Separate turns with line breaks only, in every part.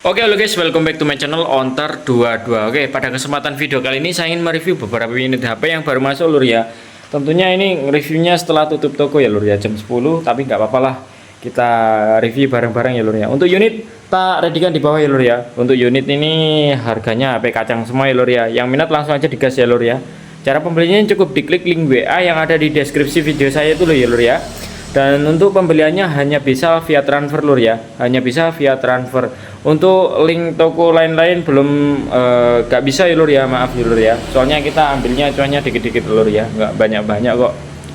Oke halo guys, welcome back to my channel Ontar22. Oke, pada kesempatan video kali ini saya ingin mereview beberapa unit HP yang baru masuk lur ya. Tentunya ini reviewnya setelah tutup toko ya lur ya, jam 10, tapi nggak apa-apa lah, kita review bareng-bareng ya lur ya. Untuk unit tak ready kan di bawah ya lur ya. Untuk unit ini harganya HP kacang semua ya lur ya. Yang minat langsung aja digas ya lur ya. Cara pembeliannya cukup diklik link WA yang ada di deskripsi video saya itu loh ya lur ya. Dan untuk pembeliannya hanya bisa via transfer lur ya, hanya bisa via transfer. Untuk link toko lain-lain belum gak bisa ya lur ya, maaf ya lur ya. Soalnya kita ambilnya cuannya dikit-dikit lur ya, nggak banyak-banyak kok.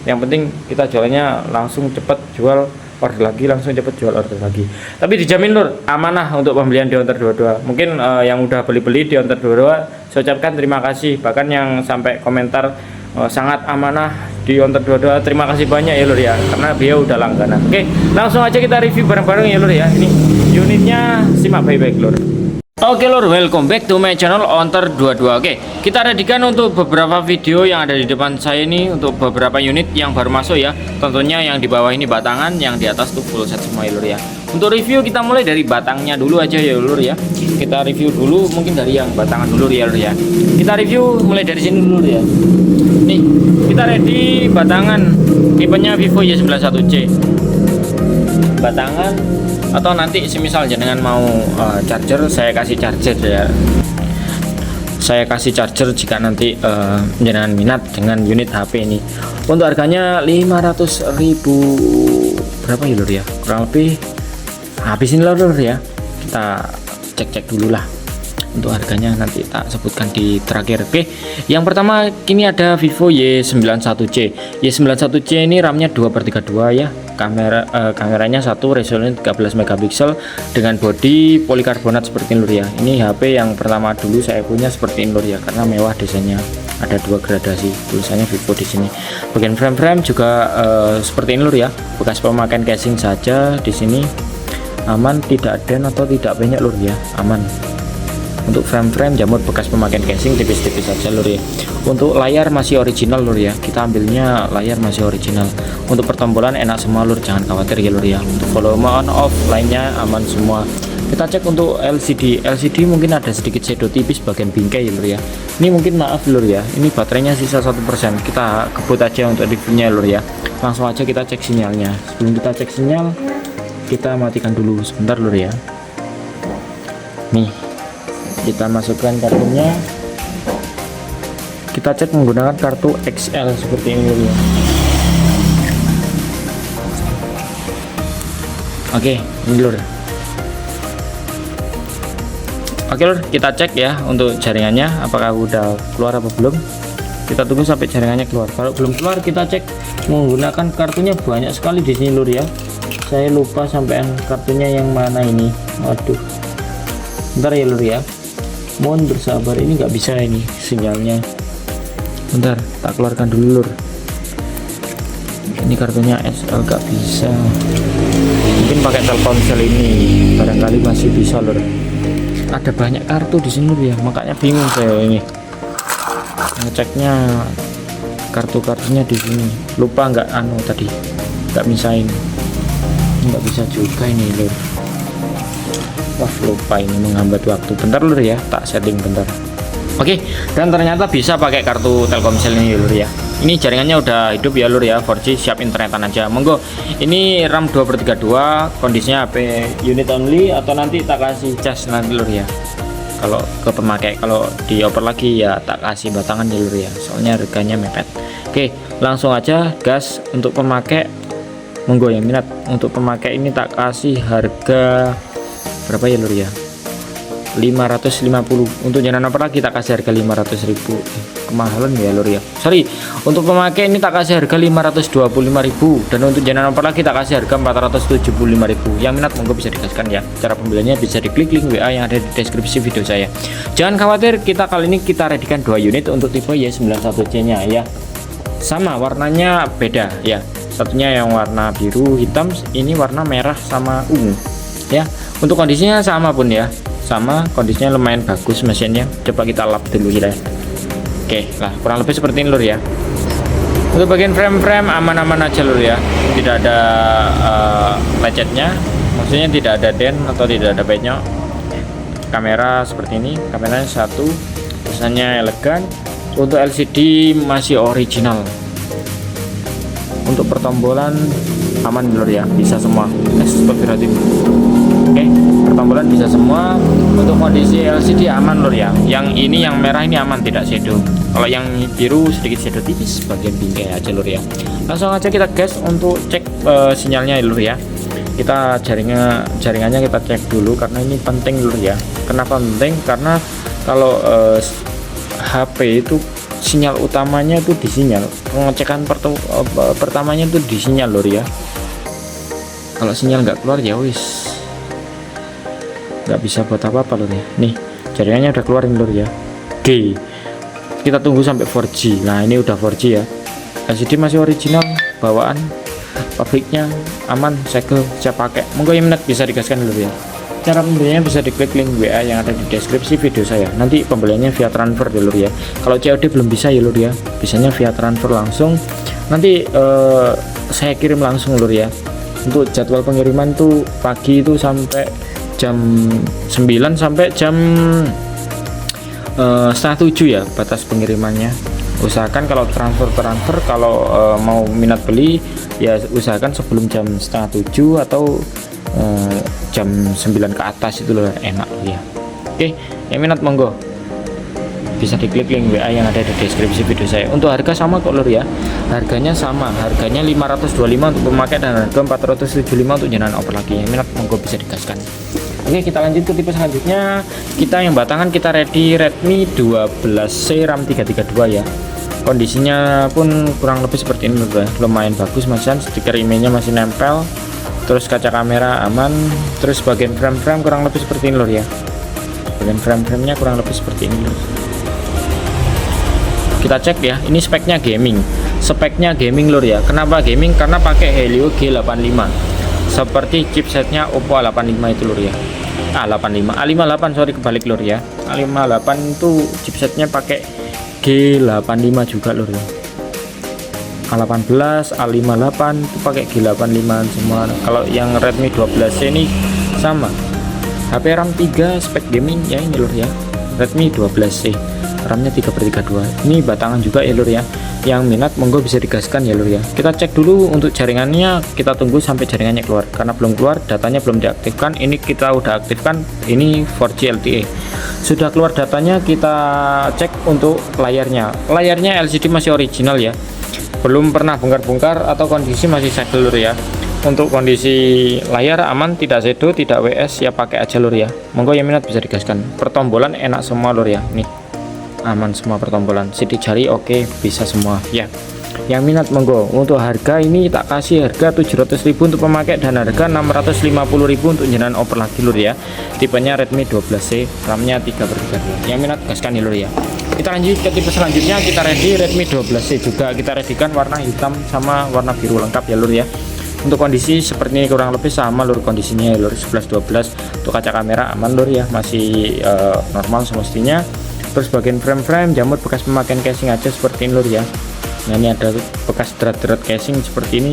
Yang penting kita jualnya langsung cepet jual order lagi, langsung cepet jual order lagi. Tapi dijamin lur, amanah untuk pembelian di Ontar22. Mungkin yang udah beli-beli di Ontar22, saya ucapkan terima kasih. Bahkan yang sampai komentar sangat amanah di Ontar22, terima kasih banyak ya lur ya, karena beliau udah langganan. Oke, langsung aja kita review bareng-bareng ya lur ya. Ini unitnya, simak baik-baik lur. Oke lur, welcome back to my channel Ontar22. Oke, kita readykan untuk beberapa video yang ada di depan saya ini, untuk beberapa unit yang baru masuk ya. Tentunya yang di bawah ini batangan, yang di atas tuh full set semua ya lur ya. Untuk review kita mulai dari batangnya dulu aja ya lur ya. Kita review dulu mungkin dari yang batangan dulu ya lur ya. Kita review mulai dari sini dulu ya. Nih, kita ready batangan tipenya Vivo Y91C. Batangan atau nanti semisal jenengan mau charger, saya kasih charger ya. Saya kasih charger jika nanti jenengan minat dengan unit HP ini. Untuk harganya 500.000 berapa ya lur ya? Kurang lebih habis ini lur ya. Kita cek-cek dulu lah. Untuk harganya nanti tak sebutkan di terakhir. Oke, yang pertama kini ada Vivo Y91C. Y91C ini RAM-nya 2/32 ya. Kameranya satu, resolusinya 13 megapiksel dengan bodi polikarbonat seperti ini lur ya. Ini HP yang pertama dulu saya punya seperti ini lur ya, karena mewah desainnya. Ada dua gradasi, tulisannya Vivo di sini. Bagian frame juga seperti ini lur ya. Bekas pemakaian casing saja di sini. Aman, tidak den atau tidak banyak lur ya, aman. Untuk frame jamur bekas pemakaian casing tipis-tipis saja lur ya. Untuk layar masih original lur ya, kita ambilnya layar masih original. Untuk pertombolan enak semua lur, jangan khawatir ya lur ya. Untuk volume on off lainnya aman semua. Kita cek untuk LCD mungkin ada sedikit shadow tipis bagian bingkai ya lur ya. Ini mungkin maaf lur ya, ini baterainya sisa 1%. Kita kebut aja untuk reviewnya lur ya. Langsung aja kita cek sinyalnya. Sebelum kita cek sinyal, kita matikan dulu sebentar lur ya. Nih, kita masukkan kartunya, kita cek menggunakan kartu XL seperti ini dulu ya. Oke, ini lur. Oke lur, kita cek ya untuk jaringannya apakah udah keluar apa belum. Kita tunggu sampai jaringannya keluar. Kalau belum keluar, kita cek menggunakan kartunya. Banyak sekali di sini lur ya. Saya lupa sampean kartunya yang mana ini. Waduh, bentar ya lur ya, mohon bersabar, ini nggak bisa ini sinyalnya. Bentar, tak keluarkan dulu lur. Ini kartunya SL nggak bisa, mungkin pakai Telkomsel ini barangkali masih bisa lur. Ada banyak kartu di sini lur ya, makanya bingung saya ini ngeceknya. Kartu-kartunya di sini lupa, nggak tadi nggak misain, nggak bisa juga ini lur. Wah, lupa, ini menghambat waktu. Bentar lur ya, tak setting bentar. Oke, dan ternyata bisa pakai kartu Telkomsel ini lur ya. Ini jaringannya udah hidup ya lur ya, 4G, siap internetan aja. Monggo. Ini RAM 2/32, kondisinya HP unit only atau nanti tak kasih cas nanti lur ya. Kalau ke pemakai, kalau dioper lagi ya tak kasih batangan ya lur ya. Soalnya harganya mepet. Oke, langsung aja gas untuk pemakai. Monggo yang minat untuk pemakai ini tak kasih harga berapa ya lur ya, 550. Untuk jangan apa lagi tak kasih harga 500.000. Kemahalan ya lur ya, sorry. Untuk pemakai ini tak kasih harga 525.000, dan untuk jangan apa lagi tak kasih harga 475.000. Yang minat monggo bisa digaskan ya. Cara pembeliannya bisa diklik link WA yang ada di deskripsi video saya. Jangan khawatir, kita kali ini kita readykan 2 unit untuk tipe Y91C nya ya. Sama warnanya beda ya, satunya yang warna biru hitam, ini warna merah sama ungu ya. Untuk kondisinya sama pun ya, sama kondisinya lumayan bagus mesinnya. Coba kita lap dulu ya. Oke lah, kurang lebih seperti ini lur ya. Untuk bagian frame aman-aman aja lur ya, tidak ada lecetnya, maksudnya tidak ada den atau tidak ada penyok. kamera seperti ini, kameranya satu, tulisannya elegan. Untuk LCD masih original. Untuk pertombolan aman lur ya, bisa semua. Astagfirullahaladzim. Oke, pertombolan bisa semua. Untuk kondisi LCD aman lur ya. Yang ini yang merah ini aman, tidak shadow. Kalau yang biru sedikit shadow tipis bagian bingkai aja lur ya. Langsung aja kita gas untuk cek sinyalnya lur ya. Kita jaringannya kita cek dulu karena ini penting lur ya. Kenapa penting? Karena kalau HP itu sinyal utamanya itu di sinyal, pengecekan pertamanya itu di sinyal lur ya. Kalau sinyal nggak keluar ya wis nggak bisa buat apa-apa lur ya. Nih jaringannya udah keluar lur ya. Oke, kita tunggu sampai 4G. Nah ini udah 4G ya. LCD masih original, bawaan pabriknya aman, segel, siap pakai. Monggo yang minat bisa digaskan lur ya. Cara pembeliannya bisa diklik link WA yang ada di deskripsi video saya. Nanti pembeliannya via transfer ya lur ya. Kalau COD belum bisa ya lur ya, bisanya via transfer langsung. Nanti saya kirim langsung lur ya. Untuk jadwal pengiriman tuh pagi itu sampai jam 9 sampai jam setengah 7 ya batas pengirimannya. Usahakan kalau transfer kalau mau minat beli ya usahakan sebelum jam setengah 7 atau jam 9 ke atas itu loh, enak ya. Oke, yang minat monggo bisa diklik link WA yang ada di deskripsi video saya. Untuk harga sama kok lur ya, harganya sama, harganya 525 untuk pemakai dan harga 475 untuk jenengan oper lagi. Yang minat monggo bisa digaskan. Oke, kita lanjut ke tipe selanjutnya. Kita yang batangan kita ready Redmi 12C RAM 332 ya. Kondisinya pun kurang lebih seperti ini lur ya, lumayan bagus masihan, stiker emailnya masih nempel. Terus kaca kamera aman, terus bagian frame kurang lebih seperti ini lur ya. Bagian frame-nya kurang lebih seperti ini lur. Kita cek ya, ini speknya gaming. Speknya gaming lur ya. Kenapa gaming? Karena pakai Helio G85. Seperti chipsetnya Oppo A85 itu lur ya. A55, sorry kebalik lur ya. A58 itu chipsetnya pakai G85 juga lur ya. A18, A58 itu pakai G85 semua. Kalau yang Redmi 12C ini sama. HP RAM 3 spek gaming ya ini lur ya. Redmi 12C. RAM-nya 3/32. Ini batangan juga ya lur ya. Yang minat monggo bisa digaskan ya lur ya. Kita cek dulu untuk jaringannya, kita tunggu sampai jaringannya keluar. Karena belum keluar, datanya belum diaktifkan. Ini kita udah aktifkan. Ini 4G LTE. Sudah keluar datanya, kita cek untuk layarnya. Layarnya LCD masih original ya. Belum pernah bongkar-bongkar atau kondisi masih segel lur ya. Untuk kondisi layar aman, tidak shadow, tidak WS ya, pakai aja lur ya. Monggo yang minat bisa digaskan. Pertombolan enak semua lur ya. Nih aman semua pertombolan, sidik jari oke, bisa semua ya. Yang minat monggo. Untuk harga ini tak kasih harga 700.000 untuk pemakai dan harga 650.000 untuk jenengan oper lagi lur ya. Tipenya Redmi 12C, RAM-nya 3/32. Yang minat gaskan ya lur ya. Kita lanjut ke tipe selanjutnya, kita ready Redmi 12C juga. Kita readykan warna hitam sama warna biru lengkap ya lur ya. Untuk kondisi seperti ini kurang lebih sama lur kondisinya ya lur, 11-12. Untuk kaca kamera aman lur ya, masih normal semestinya. Terus bagian frame jamur bekas pemakaian casing aja seperti ini lur ya. Nah ini ada bekas drat-drat casing seperti ini.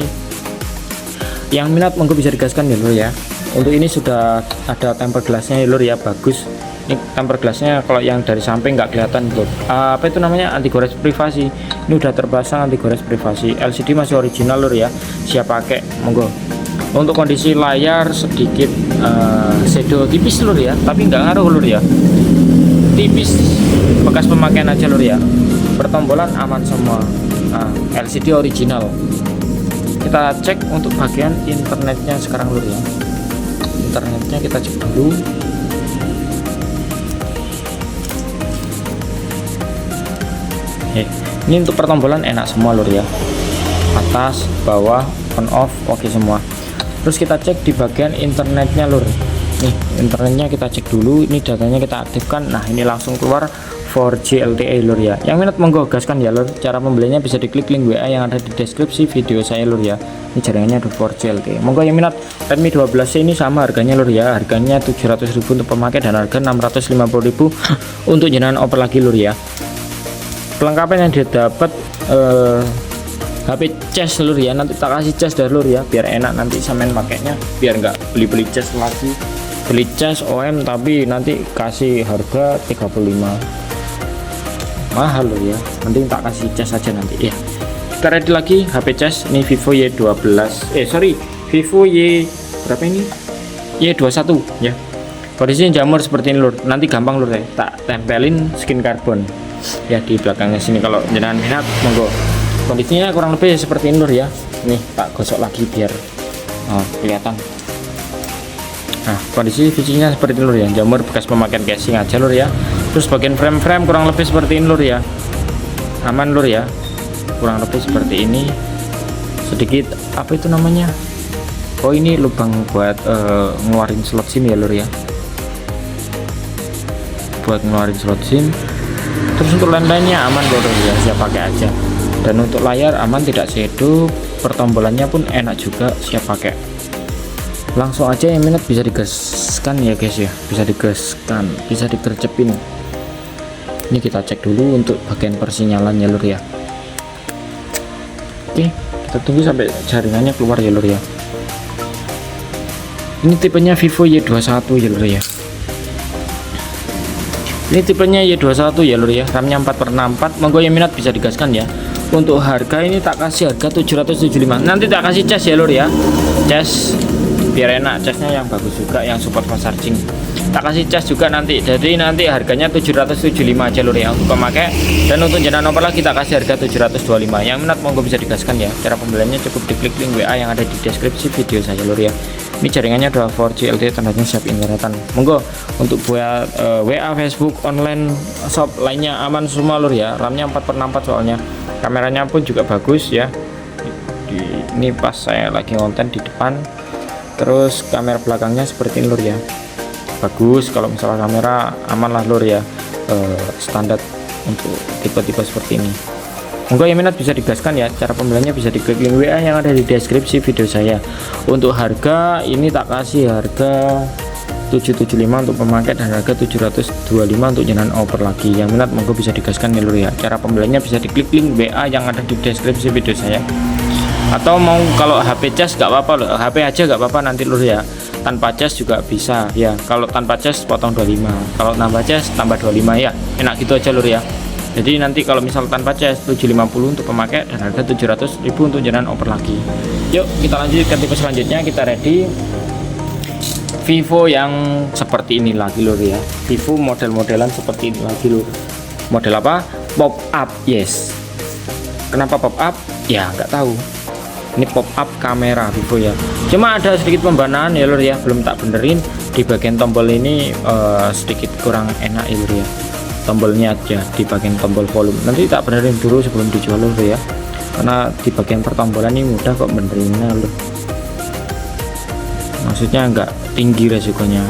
Yang minat monggo bisa digaskan ya lur ya. Untuk ini sudah ada temper glassnya ya lur ya, bagus. Ini temper glassnya kalau yang dari samping nggak kelihatan lur. Apa itu namanya, anti gores privasi. Ini udah terpasang anti gores privasi. LCD masih original lur ya, siap pakai monggo. Untuk kondisi layar sedikit shadow tipis lur ya, tapi nggak ngaruh lur ya, tipis, bekas pemakaian aja lur ya. Pertombolan aman semua. LCD original. Kita cek untuk bagian internetnya sekarang lur ya. Internetnya kita cek dulu. Ini untuk pertombolan enak semua lur ya, atas bawah on off oke semua. Terus kita cek di bagian internetnya lur. Nih internetnya kita cek dulu, ini datanya kita aktifkan. Nah ini langsung keluar 4G LTE lur ya. Yang minat monggo gaskan ya lur. Cara pembeliannya bisa diklik link WA yang ada di deskripsi video saya lur ya. Ini jaringannya ada 4G LTE. Monggo yang minat Redmi 12C ini sama harganya lur ya. Harganya 700.000 untuk pemakai dan harga 650.000 untuk jenengan oper lagi lur ya. Pelengkapan yang dia dapat HP cas lur ya. Nanti tak kasih cas dari lur ya, biar enak nanti sampean pakainya, biar nggak beli-beli cas lagi. beli cas OM tapi nanti kasih harga 35 mahal loh ya, mending tak kasih cas aja nanti ya. Kita ready lagi HP cas ini Vivo Y12 Vivo Y berapa ini, Y21 ya. Kondisinya jamur seperti ini lur, nanti gampang lur ya, tak tempelin skin karbon ya di belakangnya sini. Kalau jenengan minat monggo. Kondisinya kurang lebih seperti ini lur ya. Nih tak gosok lagi biar kelihatan. Nah, kondisi fisiknya seperti ini lur ya, jamur bekas pemakaian casing aja lur ya. Terus bagian frame kurang lebih seperti ini lur ya, aman lur ya, kurang lebih seperti ini. Sedikit apa itu namanya, oh ini lubang buat ngeluarin slot SIM ya lur ya, buat ngeluarin slot SIM. Terus untuk lain-lainnya aman lur ya, siap pakai aja. Dan untuk layar aman, tidak shadow, pertombolannya pun enak juga, siap pakai. Langsung aja yang minat bisa digaskan ya guys ya, bisa digaskan, bisa digercepin. Ini kita cek dulu untuk bagian persinyalan ya lur ya. Oke, kita tunggu sampai jaringannya keluar ya lur ya. Ini tipenya Vivo Y21 ya lur ya. Ini tipenya Y21 ya lur ya, RAM-nya 4/64. Monggo yang minat bisa digaskan ya. Untuk harga ini tak kasih harga 775. Nanti tak kasih cas ya lur ya, cas biar enak, casnya yang bagus juga, yang support fast charging. Tak kasih cas juga nanti, jadi nanti harganya 775 aja lur ya untuk pemakai. Dan untuk jenengan nomor lagi tak kasih harga 725. Yang minat monggo bisa digaskan ya. Cara pembeliannya cukup diklik link WA yang ada di deskripsi video saya lur ya. Ini jaringannya udah 4G LTE, tandanya siap internetan. Monggo untuk buat WA, Facebook, online shop lainnya aman semua lur ya. RAM-nya 4/64 soalnya. Kameranya pun juga bagus ya. Ini pas saya lagi konten di depan. Terus kamera belakangnya seperti ini lur ya, bagus. Kalau misalnya kamera aman lah lur ya, standar untuk tipe-tipe seperti ini. Monggo yang minat bisa digaskan ya. Cara pembeliannya bisa diklik link WA yang ada di deskripsi video saya. Untuk harga ini tak kasih harga 775 untuk pemakai dan harga 725 untuk jenengan oper lagi. Yang minat monggo bisa digaskan ya lur ya. Cara pembeliannya bisa diklik link WA yang ada di deskripsi video saya. Atau mau kalau HP cas gak apa-apa loh, HP aja gak apa-apa nanti lur ya, tanpa cas juga bisa ya. Kalau tanpa cas potong 25, kalau nambah cas tambah 25 ya, enak gitu aja lur ya. Jadi nanti kalau misal tanpa cas 750 untuk pemakai dan harga 700.000 untuk jenengan oper lagi. Yuk kita lanjut ke tipe selanjutnya. Kita ready Vivo yang seperti ini lagi lur ya. Vivo model-modelan seperti ini lagi lur. Model apa? Pop up, yes. Kenapa pop up? Ya nggak tahu. Ini pop up kamera Vivo ya, cuma ada sedikit pembanaan ya lur ya, belum tak benerin di bagian tombol ini, sedikit kurang enak ya lur ya, tombolnya aja di bagian tombol volume. Nanti tak benerin dulu sebelum dijual lur ya, karena di bagian pertombolan ini mudah kok benerinnya lur, maksudnya nggak tinggi resikonya.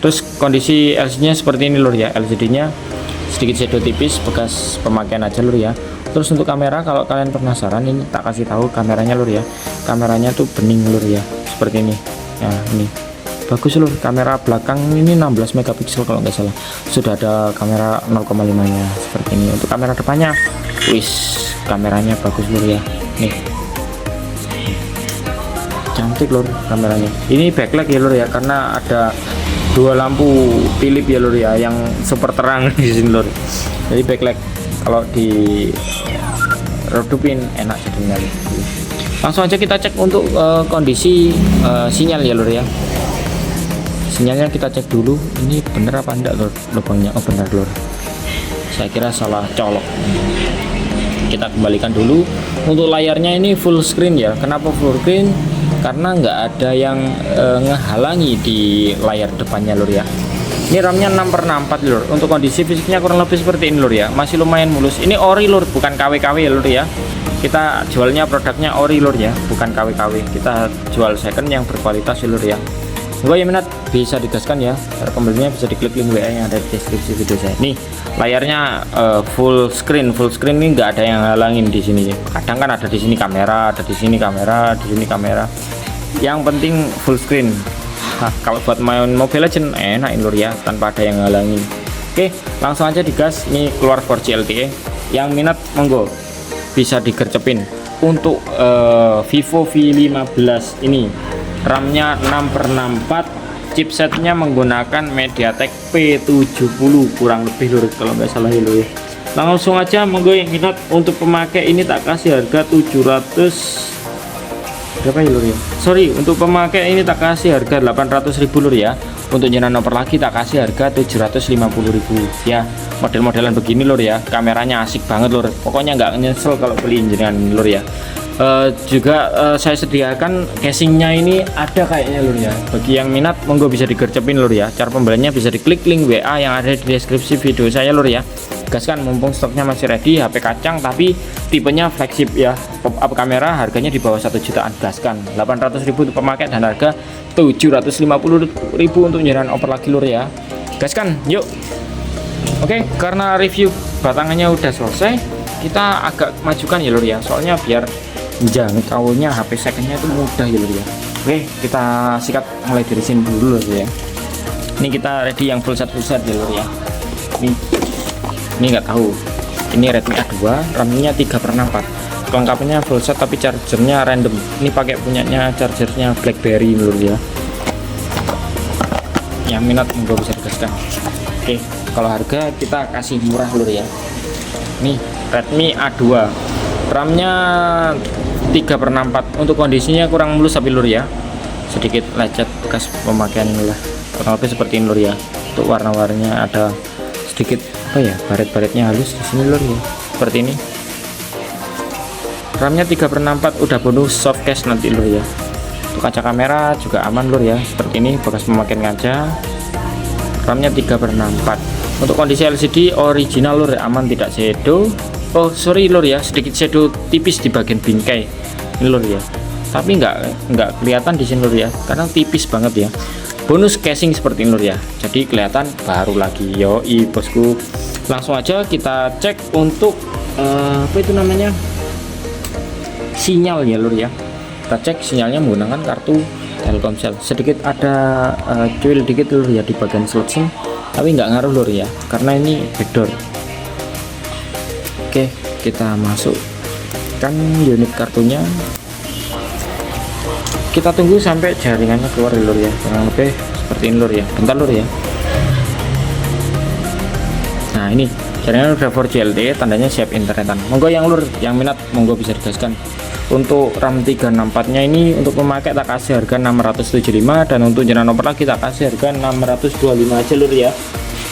Terus kondisi LCD nya seperti ini lur ya, LCD nya sedikit shadow tipis, bekas pemakaian aja lur ya. Terus untuk kamera, kalau kalian penasaran ini tak kasih tahu kameranya lur ya. Kameranya tuh bening lur ya, seperti ini. Nah ini bagus lur, kamera belakang ini 16 megapiksel kalau nggak salah. Sudah ada kamera 0,5 nya seperti ini. Untuk kamera depannya, wis kameranya bagus lur ya. Nih cantik lur kameranya. Ini backlight ya lur ya, karena ada dua lampu Philips ya lur ya, yang super terang di sini lur. Jadi backlight kalau di redupin enak jadinya. Langsung aja kita cek untuk kondisi sinyal ya lur ya. Sinyalnya kita cek dulu, ini bener apa enggak lur lubangnya. Oh bener lur, saya kira salah colok. Kita kembalikan dulu. Untuk layarnya ini full screen ya. Kenapa full screen? Karena nggak ada yang ngehalangi di layar depannya lur ya. Ini RAM-nya 6/64 lur. Untuk kondisi fisiknya kurang lebih seperti ini lur ya, masih lumayan mulus. Ini ori lur, bukan KW-KW ya lur ya. Kita jualnya produknya ori lur ya, bukan KW-KW. Kita jual second yang berkualitas ya lur ya. Gue yang minat bisa digaskan ya. Cara pembelinya bisa diklik link WA yang ada di deskripsi video saya. Nih layarnya full screen ini nggak ada yang halangin di sini. Kadang kan ada di sini kamera, ada di sini kamera, di sini kamera. Yang penting full screen. Kalau buat main Mobile Legends enak lur ya, tanpa ada yang halangin. Oke, langsung aja digas. Ini keluar 4G LTE. Yang minat monggo bisa digercepin. Untuk Vivo V15 ini RAM-nya 6/64, chipsetnya menggunakan MediaTek P70 kurang lebih lur, kalau nggak salah ya lur ya. Langsung aja monggo yang minat untuk pemakai ini tak kasih harga 700 berapa ya lur ya, sorry, untuk pemakai ini tak kasih harga 800.000 lur ya. Untuk jenengan oper lagi tak kasih harga 750.000 ya. Model-modelan begini lur ya, kameranya asik banget lur, pokoknya nggak nyesel kalau beli jenengan lur ya. Juga saya sediakan casingnya ini ada kayaknya lur ya. Bagi yang minat monggo bisa digercepin lur ya. Cara pembeliannya bisa diklik link WA yang ada di deskripsi video saya lur ya. Gaskan, mumpung stoknya masih ready. HP kacang tapi tipenya flagship ya, pop up kamera, harganya di bawah 1 jutaan. Gaskan, 800.000 untuk pemakai dan harga 750.000 untuk jalan oper lagi lur ya. Gaskan, yuk. Oke, karena review batangannya udah selesai, kita agak majukan ya lur ya, soalnya biar jangkaunya HP secondnya itu mudah ya lur ya. Oke, kita sikat mulai dari sini dulu lur ya. Ini kita ready yang full set ya lur ya. Ini nggak tahu, ini Redmi A2, RAM-nya 3/4, kelengkapannya full set tapi chargernya random. Ini pakai punyanya chargernya BlackBerry lur ya. Yang minat monggo bisa digaskan. Oke, kalau harga kita kasih murah lur ya. Nih Redmi A2, RAM-nya 3/4, untuk kondisinya kurang mulus tapi lur ya, sedikit lecet bekas pemakaian lah, kurang lebih seperti ini lur ya. Untuk warna-warnanya ada sedikit apa ya, baret-baretnya halus di sini lur ya, seperti ini. RAM-nya 3/4, udah bonus soft case nanti lur ya. Untuk kaca kamera juga aman lur ya, seperti ini bekas pemakaian kaca. RAM-nya 3/4. Untuk kondisi LCD original lur, aman tidak shadow. Oh sorry lur ya, sedikit shadow tipis di bagian bingkai ini lur ya, tapi nggak kelihatan di sini lur ya, karena tipis banget ya. Bonus casing seperti ini lur ya, jadi kelihatan baru lagi. Yoi bosku, langsung aja kita cek untuk apa itu namanya, sinyal ya lur ya. Kita cek sinyalnya menggunakan kartu Telkomsel. Sedikit ada cuil dikit lur ya di bagian slot SIM, tapi nggak ngaruh lur ya, karena ini backdoor. Oke, kita masukkan unit kartunya. Kita tunggu sampai jaringannya keluar lur ya, kurang lebih seperti ini lur ya. Bentar lur ya. Nah ini jaringan udah 4G LTE, tandanya siap internetan. Monggo yang lur yang minat monggo bisa digaskan. Untuk RAM 364 nya ini untuk pemakai tak kasih harga 675, dan untuk jenengan oper lagi tak kasih harga 625 aja lur ya.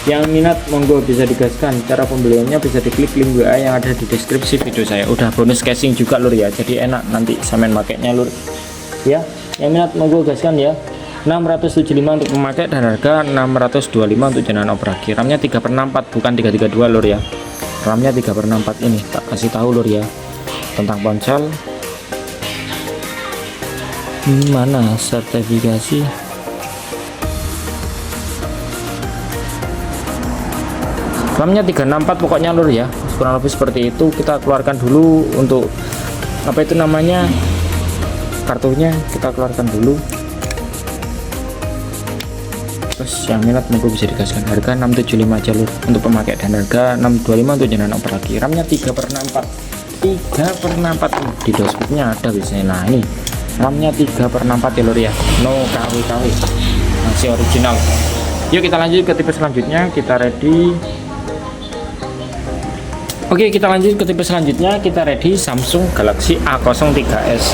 Yang minat monggo bisa digaskan. Cara pembeliannya bisa diklik link WA yang ada di deskripsi video saya. Udah bonus casing juga lur ya, jadi enak nanti sampean makainya lur ya. Yang minat monggo gaskan ya. 675 untuk memakai dan harga 625 untuk jenengan oper lagi. RAM-nya 3/4 bukan 332 lur ya. RAM-nya 3/4 ini tak kasih tahu lur ya. Tentang ponsel mana sertifikasi, RAM-nya 364 pokoknya lur ya, kurang lebih seperti itu. Kita keluarkan dulu untuk apa itu namanya, kartunya kita keluarkan dulu. Terus yang minat monggo bisa digaskan, harga 675 aja lur untuk pemakai dan harga 625 untuk jenengan oper lagi. RAM-nya 3/4 di dashboardnya ada biasanya. Nah ini RAM-nya 3/4 ya lur ya, no KW-KW, masih original. Yuk kita lanjut ke tipe selanjutnya, kita ready. Oke, kita lanjut ke tipe selanjutnya, kita ready Samsung Galaxy A03s.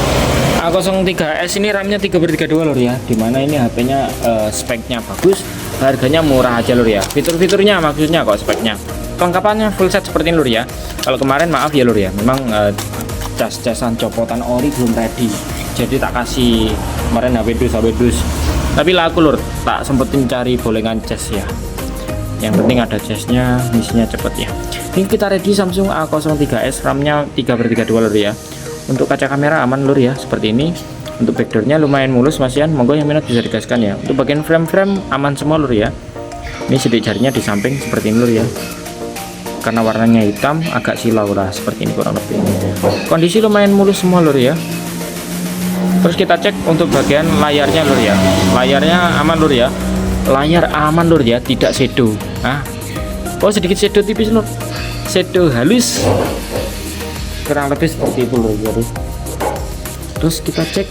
A03s ini RAM-nya 3/32 lur ya, dimana ini HP-nya speknya bagus, harganya murah aja lur ya. Fitur-fiturnya maksudnya kok speknya, kelengkapannya full set seperti ini lur ya. Kalau kemarin maaf ya lur ya, memang cas-casan copotan ori belum ready, jadi tak kasih kemarin HP dus, tapi laku lur, tak sempetin cari bolengan cas ya. Yang penting ada jasnya, misinya cepet ya. Ini kita ready Samsung A03s, RAM-nya 3/32 lur ya. Untuk kaca kamera aman lur ya, seperti ini. Untuk backdoornya lumayan mulus masian, monggo yang minat bisa digaskan ya. Untuk bagian frame aman semua lur ya. Ini sidik jarinya di samping seperti ini lur ya, karena warnanya hitam agak silau lah, seperti ini kurang lebih. Kondisi lumayan mulus semua lur ya. Terus kita cek untuk bagian layarnya lur ya, layarnya aman lur ya, layar aman lur ya, tidak shadow. Oh sedikit shadow tipis lur, shadow halus, kurang lebih seperti itu lur ya. Terus kita cek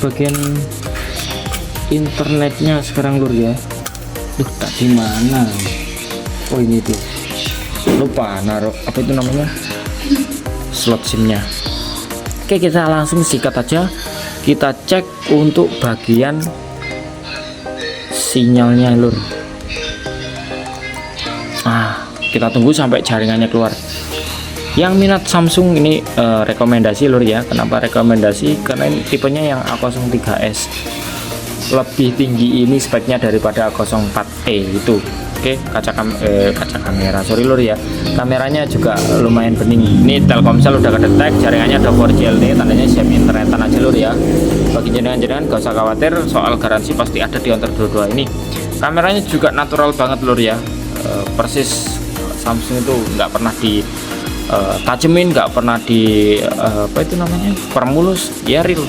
bagian internetnya sekarang lur ya. Duh, tadi mana? Oh ini tuh, lupa naruh apa itu namanya, slot SIM-nya. Oke, kita langsung sikat aja. Kita cek untuk bagian sinyalnya lur. Kita tunggu sampai jaringannya keluar. Yang minat Samsung ini rekomendasi lur ya. Kenapa rekomendasi? Karena ini tipenya yang A03s, lebih tinggi ini speknya daripada A04e itu. Oke, kaca kamera, sorry lur ya, kameranya juga lumayan bening. Ini Telkomsel udah kedetek, jaringannya ada 4G LTE, tandanya siap internetan aja lur ya. Bagi jenengan gak usah khawatir soal garansi, pasti ada di Honor 22 ini. Kameranya juga natural banget lur ya, persis Samsung itu nggak pernah di tajemin, nggak pernah di apa itu namanya, permulus ya, real.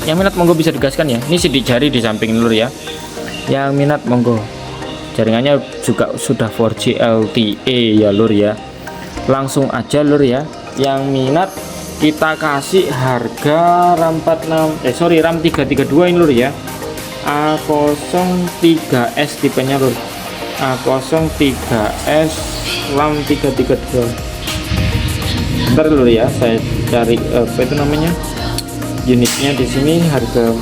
Yang minat monggo bisa digaskan ya. Ini sidik jari di samping lur ya, yang minat monggo. Jaringannya juga sudah 4G LTE ya lur ya. Langsung aja lur ya, yang minat kita kasih harga RAM 332 ini lur ya, A03s tipenya lur, A03s RAM 332. Bentar dulu ya, saya cari apa itu namanya, unitnya di sini. Harga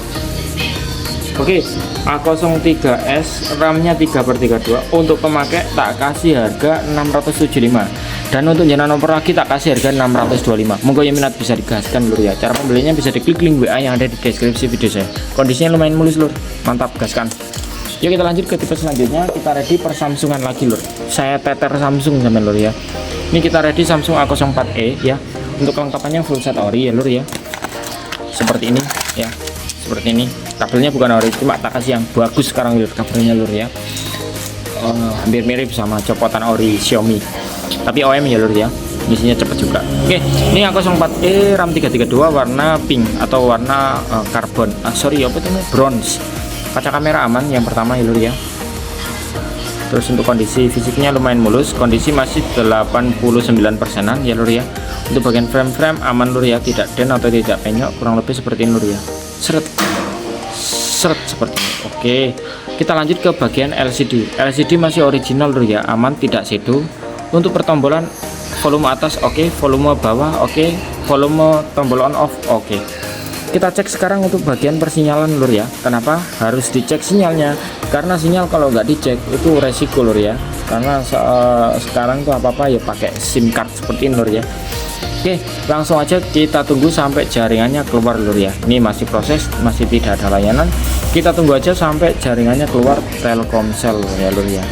oke, A03s RAM-nya 3/32. Untuk pemakai tak kasih harga 675, dan untuk jenengan oper lagi tak kasih harga 625. Monggo yang minat bisa digaskan lur ya. Cara pembelinya bisa diklik link WA yang ada di deskripsi video saya. Kondisinya lumayan mulus lur, mantap, gaskan. Yuk kita lanjut ke tipe selanjutnya. Kita ready per Samsungan lagi lur. Saya teter Samsung sama lur ya. Ini kita ready Samsung A04e ya. Untuk kelengkapannya full set ori ya lur ya. Seperti ini ya. Seperti ini. Kabelnya bukan ori, cuma tak kasih yang bagus sekarang lur, kabelnya lur ya. Hampir mirip sama copotan ori Xiaomi. Tapi OM ya lur ya. Misinya cepet juga. Oke, ini A04e RAM 332 warna pink atau warna karbon. Sorry, apa itu namanya? Bronze. Kaca kamera aman yang pertama ya lur ya. Terus untuk kondisi fisiknya lumayan mulus, kondisi masih 89%-an ya lur ya. Untuk bagian frame aman lur ya, tidak den atau tidak penyok, kurang lebih seperti ini lur ya. Seret seperti ini. Oke, kita lanjut ke bagian LCD. LCD masih original lur ya, aman, tidak shadow. Untuk pertombolan volume atas oke, volume bawah oke, volume tombol on off oke. Kita cek sekarang untuk bagian persinyalan lur ya. Kenapa harus dicek sinyalnya? Karena sinyal kalau nggak dicek itu resiko lur ya. Karena sekarang tuh apa-apa ya pakai SIM card seperti ini lur ya. Oke, langsung aja kita tunggu sampai jaringannya keluar lur ya. Ini masih proses, masih tidak ada layanan. Kita tunggu aja sampai jaringannya keluar Telkomsel ya lur ya.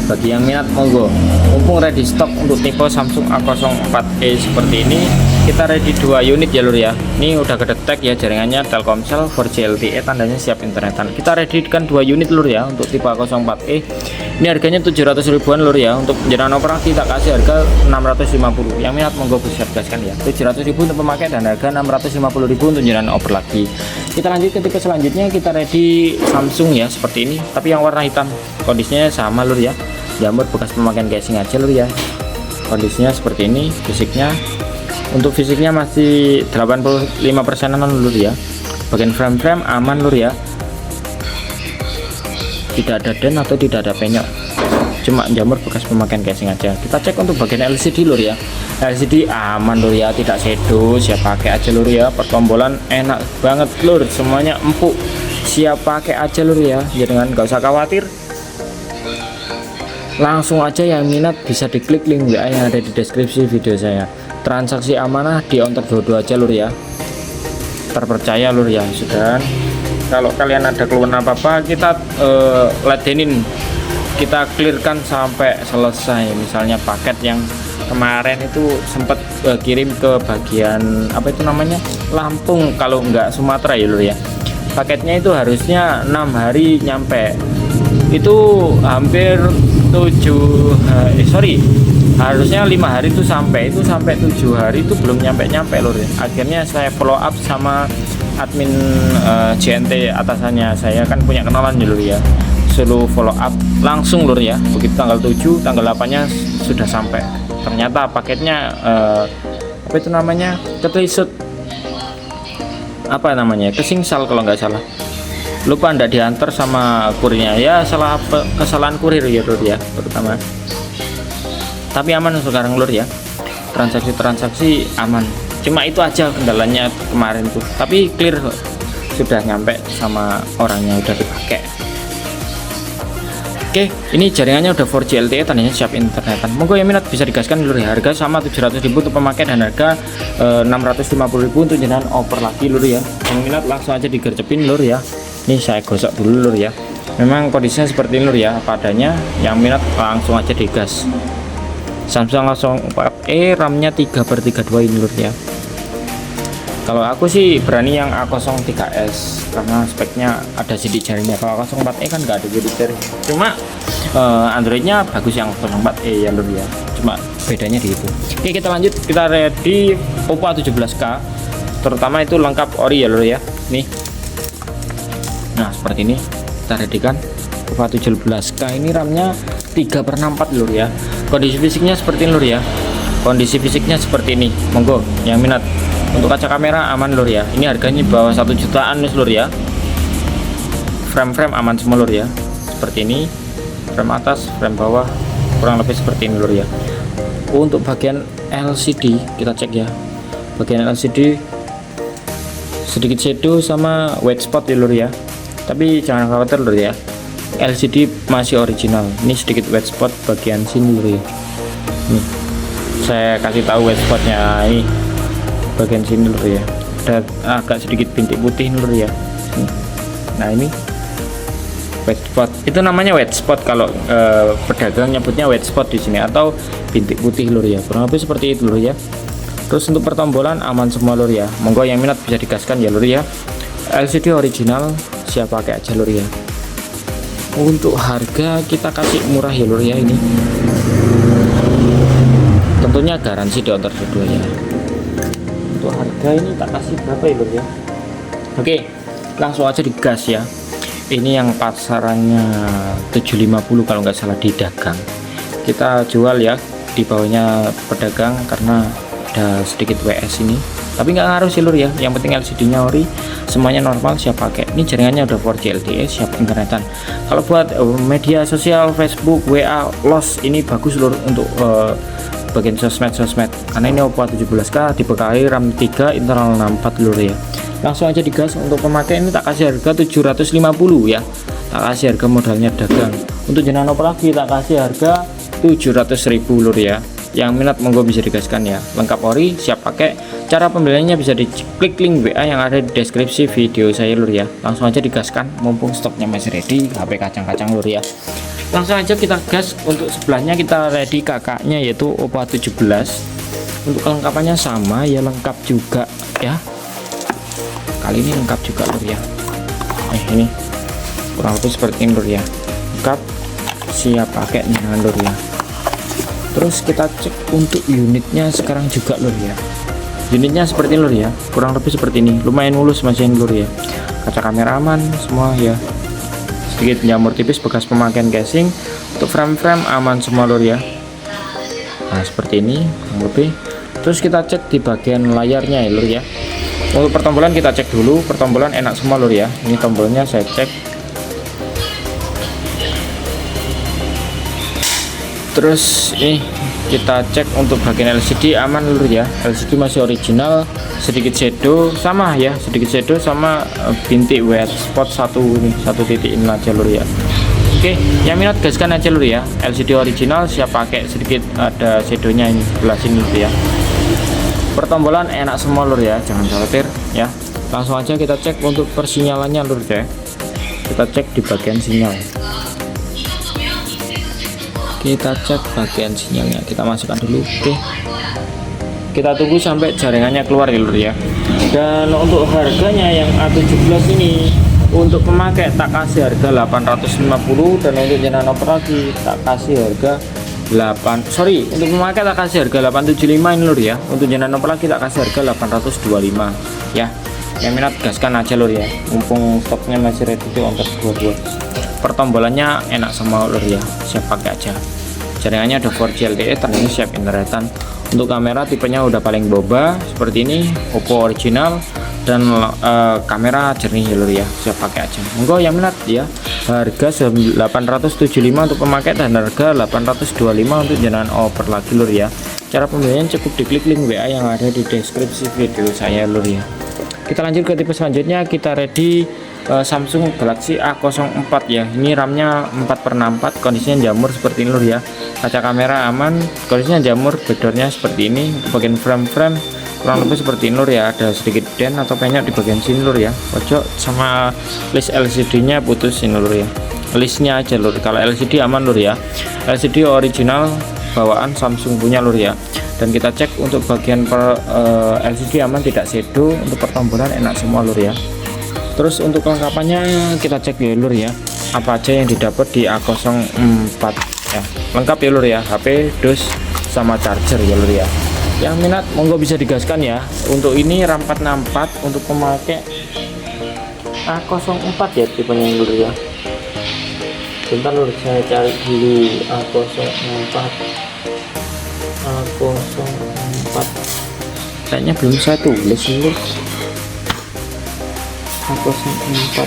Bagi yang minat monggo, mumpung ready stock untuk tipe Samsung A04e seperti ini, kita ready 2 unit ya lur ya. Ini udah kedetek ya jaringannya Telkomsel 4G LTE, tandanya siap internetan. Kita ready kan 2 unit lur ya untuk tipe A04e. Ini harganya 700 ribuan lur ya. Untuk jenengan operasi kita kasih harga 650. Yang minat monggo bisa gaskan ya. 700 ribu untuk pemakai dan harga 650 ribu untuk jenengan oper lagi. Kita lanjut ke tipe selanjutnya. Kita ready Samsung ya seperti ini, tapi yang warna hitam. Kondisinya sama lur ya. Jamur bekas pemakaian casing aja lur ya. Kondisinya seperti ini. Fisiknya, untuk fisiknya masih 85%-an lur ya. Bagian frame aman lur ya. Tidak ada den atau tidak ada penyok, cuma jamur bekas pemakaian casing aja. Kita cek untuk bagian LCD lur ya. LCD aman lur ya, tidak shadow, siap pakai aja lur ya. Pertombolan enak banget lur, semuanya empuk, siap pakai aja lur ya. Jangan nggak usah khawatir. Langsung aja yang minat bisa diklik link WA yang ada di deskripsi video saya. Transaksi amanah di Honor 22 aja lur ya. Terpercaya lur ya. Sudah. Kalau kalian ada keluhan apa-apa, kita ladenin, kita clearkan sampai selesai. Misalnya paket yang kemarin itu sempat kirim ke bagian apa itu namanya, Lampung, kalau enggak Sumatera ya lur ya. Paketnya itu harusnya 6 hari nyampe, itu hampir 7 hari, harusnya 5 hari itu sampai 7 hari itu belum nyampe lur ya. Akhirnya saya follow up sama admin JNT atasannya, saya kan punya kenalan ya lur ya, suruh follow up langsung lur ya. Begitu tanggal 7, tanggal 8 nya sudah sampai. Ternyata paketnya apa itu namanya, ketelisut apa namanya, kesingsal kalau nggak salah, lupa ndak diantar sama kurirnya ya, kesalahan kurir ya lur ya terutama. Tapi aman sekarang lur ya, transaksi aman, cuma itu aja kendalanya kemarin tuh, tapi clear kok, sudah nyampe sama orangnya, udah dipakai. Oke, ini jaringannya udah 4G LTE, tandanya siap internetan. Monggo yang minat bisa digaskan lur ya. Harga sama 700.000 untuk pemakai dan harga 650.000 untuk jenengan oper lagi lur ya. Yang minat langsung aja digercepin lur ya. Ini saya gosok dulu lur ya. Memang kondisinya seperti ini lur ya, apa adanya. Yang minat langsung aja digas. Samsung 04E, RAM-nya 3/32 ini lur ya. Kalau aku sih berani yang A03s karena speknya ada sidik jarinya. Kalau 04E kan nggak ada sidik jari. Cuma Androidnya bagus yang 04E ya lur ya. Cuma bedanya di itu. Oke, kita lanjut, kita ready Oppo A17K. Terutama itu lengkap ori ya lur ya. Nih. Nah seperti ini kita ready kan. Oppo A17K ini RAM-nya 3/64 lur ya. Kondisi fisiknya seperti ini lur ya. Kondisi fisiknya seperti ini. Monggo yang minat. Untuk kaca kamera aman lur ya. Ini harganya bawah 1 jutaan lur ya. Frame aman semua lur ya. Seperti ini. Frame atas, frame bawah, kurang lebih seperti ini lur ya. Untuk bagian LCD kita cek ya. Bagian LCD sedikit shadow sama white spot ya lur ya. Tapi jangan khawatir lur ya. LCD masih original. Ini sedikit white spot bagian sini lur ya. Nih. Saya kasih tahu white spotnya ini. Bagian sini lur ya, ada agak sedikit bintik putih lur ya. Nah ini white spot, itu namanya white spot kalau pedagang nyebutnya white spot di sini, atau bintik putih lur ya, kurang lebih seperti itu lur ya. Terus untuk pertombolan aman semua lur ya. Monggo yang minat bisa digaskan ya lur ya. LCD original, siap pakai aja lur ya. Untuk harga kita kasih murah ya lur ya ini. Tentunya garansi di Honor 2 ya. Untuk harga ini tak kasih berapa ya lur ya. Oke, langsung aja digas ya. Ini yang pasarannya 750 kalau nggak salah di dagang. Kita jual ya di bawahnya pedagang karena ada sedikit WS ini. Tapi nggak ngaruh sih lur ya. Yang penting LCD-nya ori, semuanya normal, siap pakai. Ini jaringannya udah 4G LTE, siap internetan. Kalau buat media sosial Facebook, WA, los ini bagus lur untuk bagian sosmed, karena ini Oppo A17K dibekali RAM 3 internal 64 lur ya. Langsung aja digas. Untuk pemakai ini tak kasih harga 750 ya, tak kasih harga modalnya dagang. Untuk jenengan Oppo lagi tak kasih harga 700.000 lur ya. Yang minat monggo bisa digaskan ya, lengkap ori, siap pakai. Cara pembeliannya bisa diklik link WA yang ada di deskripsi video saya lur ya. Langsung aja digaskan mumpung stoknya masih ready, HP kacang-kacang lur ya. Langsung aja kita gas. Untuk sebelahnya kita ready kakaknya yaitu Oppo A17. Untuk kelengkapannya sama ya, lengkap juga ya. Kali ini lengkap juga lur ya. Ini kurang lebih seperti ini lur ya. Lengkap, siap pakai dengan lur ya. Terus kita cek untuk unitnya sekarang juga lur ya. Unitnya seperti ini lur ya, kurang lebih seperti ini. Lumayan mulus masih lur ya. Kaca kamera aman semua ya. Sedikit jamur tipis bekas pemakaian casing. Untuk frame aman semua lur ya. Nah seperti ini lebih. Terus kita cek di bagian layarnya ya lur ya. Untuk pertombolan kita cek dulu. Pertombolan enak semua lur ya. Ini tombolnya saya cek. Terus ini kita cek untuk bagian LCD aman lur ya. LCD masih original, sedikit shadow sama ya, sedikit shadow sama bintik white spot satu titik ini aja lur ya. Oke, yang minat gaskan aja lur ya. LCD original, siap pakai, sedikit ada shadownya ini sebelah sini lur ya. Pertombolan enak semua lur ya, jangan khawatir ya. Langsung aja kita cek untuk persinyalannya lur ya. Kita cek di bagian sinyal. Kita cek bagian sinyalnya, kita masukkan dulu. Oke, kita tunggu sampai jaringannya keluar ya lur ya. Dan untuk harganya yang A17 ini untuk pemakai tak kasih harga 850, dan untuk jenengan operasi tak kasih harga untuk pemakai tak kasih harga 875 ini lur ya. Untuk jenengan operasi tak kasih harga 825 ya. Yang minat gaskan aja lur ya, mumpung stoknya masih ready di Honor 22. Pertombolannya enak sama lur ya, siap pakai aja. Jaringannya ada 4G LTE, tandanya siap internetan. Untuk kamera tipenya udah paling boba seperti ini, Oppo original. dan kamera jernih ya lur ya, siap pakai aja. Monggo yang minat ya. Harga 875 untuk pemakai dan harga 825 untuk jenengan oper lagi lur ya. Cara pembelian cukup diklik link WA yang ada di deskripsi video saya lur ya. Kita lanjut ke tipe selanjutnya, kita ready Samsung Galaxy A04 ya. Ini RAM-nya 4/64, kondisinya jamur seperti ini lur ya. Kaca kamera aman, kondisinya jamur, backdoornya seperti ini. Untuk bagian frame kurang lebih seperti ini lur ya, ada sedikit dent atau penyok di bagian sini lur ya. Pojok sama list LCD-nya putus ini lur ya. Listnya aja lur, kalau LCD aman lur ya. LCD original bawaan Samsung punya lur ya. Dan kita cek untuk bagian LCD aman, tidak shadow, untuk pertombolan enak semua lur ya. Terus untuk kelengkapannya kita cek ya lur ya, apa aja yang didapat di A04 ya. Lengkap ya lur ya, HP, dus sama charger ya lur ya. Yang minat monggo bisa digaskan ya. Untuk ini RAM 464 untuk pemakai A04 ya tipenya lur ya. Bentar lur, saya cari dulu A04. Kayaknya belum saya tulis dulu. A04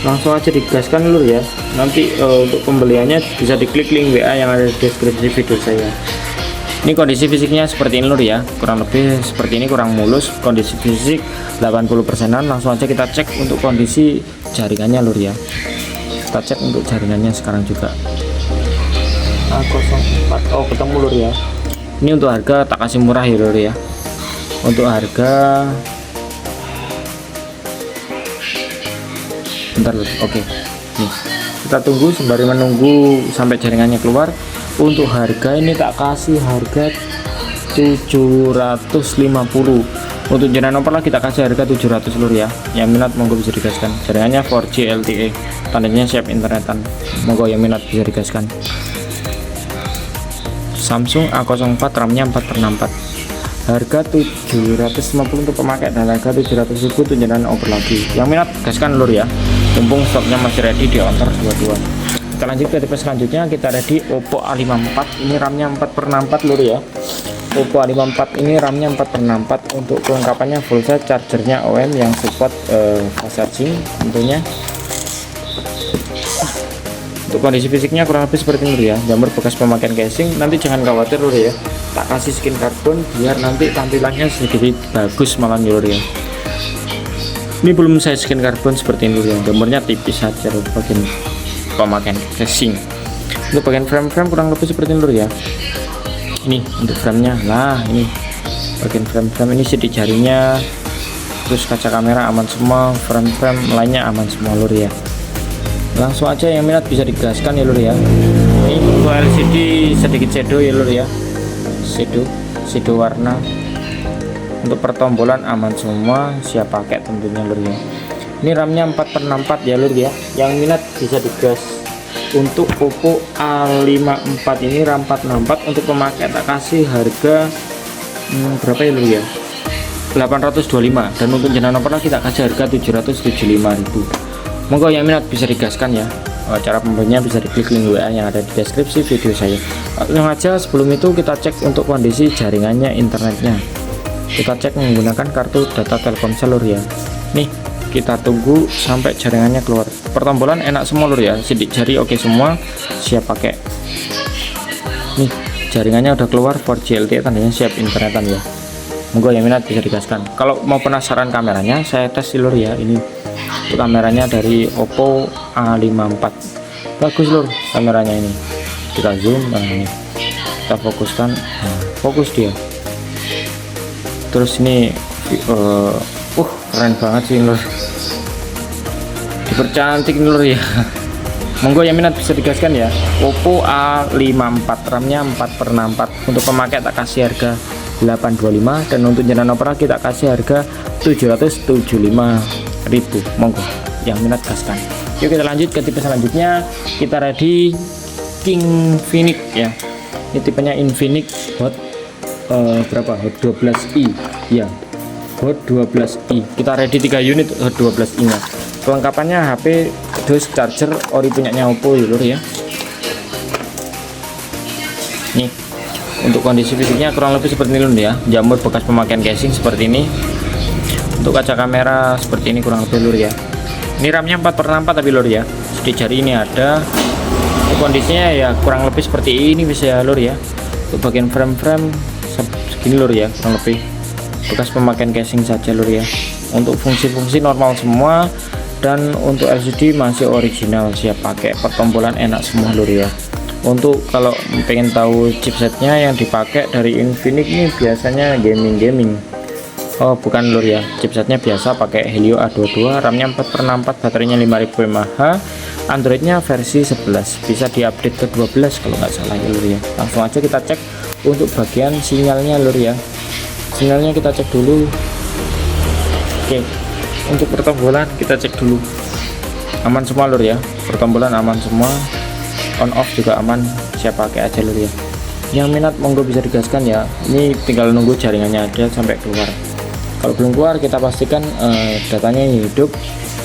langsung aja digaskan lur ya. Nanti untuk pembeliannya bisa diklik link WA yang ada di deskripsi video saya. Ini kondisi fisiknya seperti ini lur ya, kurang lebih seperti ini, kurang mulus. Kondisi fisik 80%an. Langsung aja kita cek untuk kondisi jaringannya lur ya. Kita cek untuk jaringannya sekarang juga. A04, oh ketemu lur ya. Ini untuk harga tak kasih murah ya lur ya. Untuk harga bentar lur, oke. Nih kita tunggu sembari menunggu sampai jaringannya keluar. Untuk harga ini tak kasih harga 750. Untuk jenengan oper lagi kita kasih harga 700 lur ya. Yang minat monggo bisa digaskan. Jaringannya 4G LTE, tandanya siap internetan. Monggo yang minat bisa digaskan. Samsung A04, RAM-nya 4/64. Harga 750 untuk pemakai dan harga 700.000 untuk jenengan oper lagi. Yang minat gaskan lur ya. Mumpung stoknya masih ready di Ontar 22. Kita lanjut ke tipe selanjutnya, kita ready Oppo A54. Ini RAM-nya 4/64 lur ya. Oppo A54 ini RAM-nya 4/64. Untuk kelengkapannya full set, chargernya OM yang support fast charging tentunya. Untuk kondisi fisiknya kurang lebih seperti ini ya, jamur bekas pemakaian casing. Nanti jangan khawatir lur ya, tak kasih skin karbon biar nanti tampilannya sedikit bagus malah lur ya. Ini belum saya skin karbon seperti ini lur ya, jamurnya tipis saja lur bagian pemakaian casing. Untuk bagian frame kurang lebih seperti ini lur ya. Ini untuk framenya, lah ini bagian frame ini sidik jarinya, terus kaca kamera aman semua, frame lainnya aman semua lur ya. Langsung aja yang minat bisa digaskan ya lur ya. Ini untuk LCD sedikit shadow ya lur ya, shadow warna. Untuk pertombolan aman semua, siap pakai tentunya lur ya. Ini RAM-nya 4/64 ya lur ya. Yang minat bisa digas. Untuk Oppo A54 ini RAM 4/64 untuk pemakai tak kasih harga berapa ya lur ya, 825. Dan untuk jenengan oper lagi tak kasih harga 775.000. Monggo yang minat bisa digaskan ya. Cara pembeliannya bisa diklik link WA yang ada di deskripsi video saya. Langsung aja sebelum itu kita cek untuk kondisi jaringannya, internetnya. Kita cek menggunakan kartu data Telkomsel lur ya. Nih kita tunggu sampai jaringannya keluar. Pertombolan enak semua lur ya, sidik jari oke semua, siap pakai. Nih jaringannya udah keluar, 4G LTE, tandanya siap internetan ya. Monggo yang minat bisa digaskan. Kalau mau penasaran kameranya, saya tes lur ya. Ini untuk kameranya dari Oppo A54, bagus lur kameranya ini. Kita zoom, nah ini kita fokuskan, nah, fokus dia. Terus ini keren banget sih lur, dipercantik lur ya. Monggo yang minat bisa digaskan ya. Oppo A54, RAM-nya 4/64. Untuk pemakai tak kasih harga 825 dan untuk jenengan oper kita kasih harga 775.000. Monggo yang minat gaskan. Yuk kita lanjut ke tipe selanjutnya, kita ready Kingfinish ya. Ini tipenya Infinix Hot berapa? Hot 12i ya. Hot 12i. Kita ready 3 unit Hot 12i nya. Kelengkapannya HP, dus, charger ori punyanya Oppo ya lur ya. Nih Untuk kondisi fisiknya kurang lebih seperti ini lur ya. Jamur bekas pemakaian casing seperti ini. Untuk kaca kamera seperti ini kurang lebih lur ya. Ini RAM-nya 4/4 tapi lur ya. Di jari ini ada. Untuk kondisinya ya kurang lebih seperti ini bisa ya lur ya. Untuk bagian frame-frame segini lur ya, kurang lebih bekas pemakaian casing saja lur ya. Untuk fungsi-fungsi normal semua, dan untuk LCD masih original, siap pakai, pertombolan enak semua lur ya. Untuk kalau pengen tahu chipsetnya yang dipakai dari Infinix ini biasanya gaming. Oh bukan lur ya, chipsetnya biasa pakai Helio A22, RAM-nya 4/4, baterainya 5000 mAh, Androidnya versi 11, bisa diupdate ke 12 kalau nggak salah ya lur ya. Langsung aja kita cek untuk bagian sinyalnya lur ya. Sinyalnya kita cek dulu. Oke, untuk pertombolan kita cek dulu, aman semua lur ya. Pertombolan aman semua, on off juga aman, siap pakai aja lur ya. Yang minat monggo bisa digaskan ya. Ini tinggal nunggu jaringannya ada sampai keluar. Kalau belum keluar kita pastikan datanya hidup,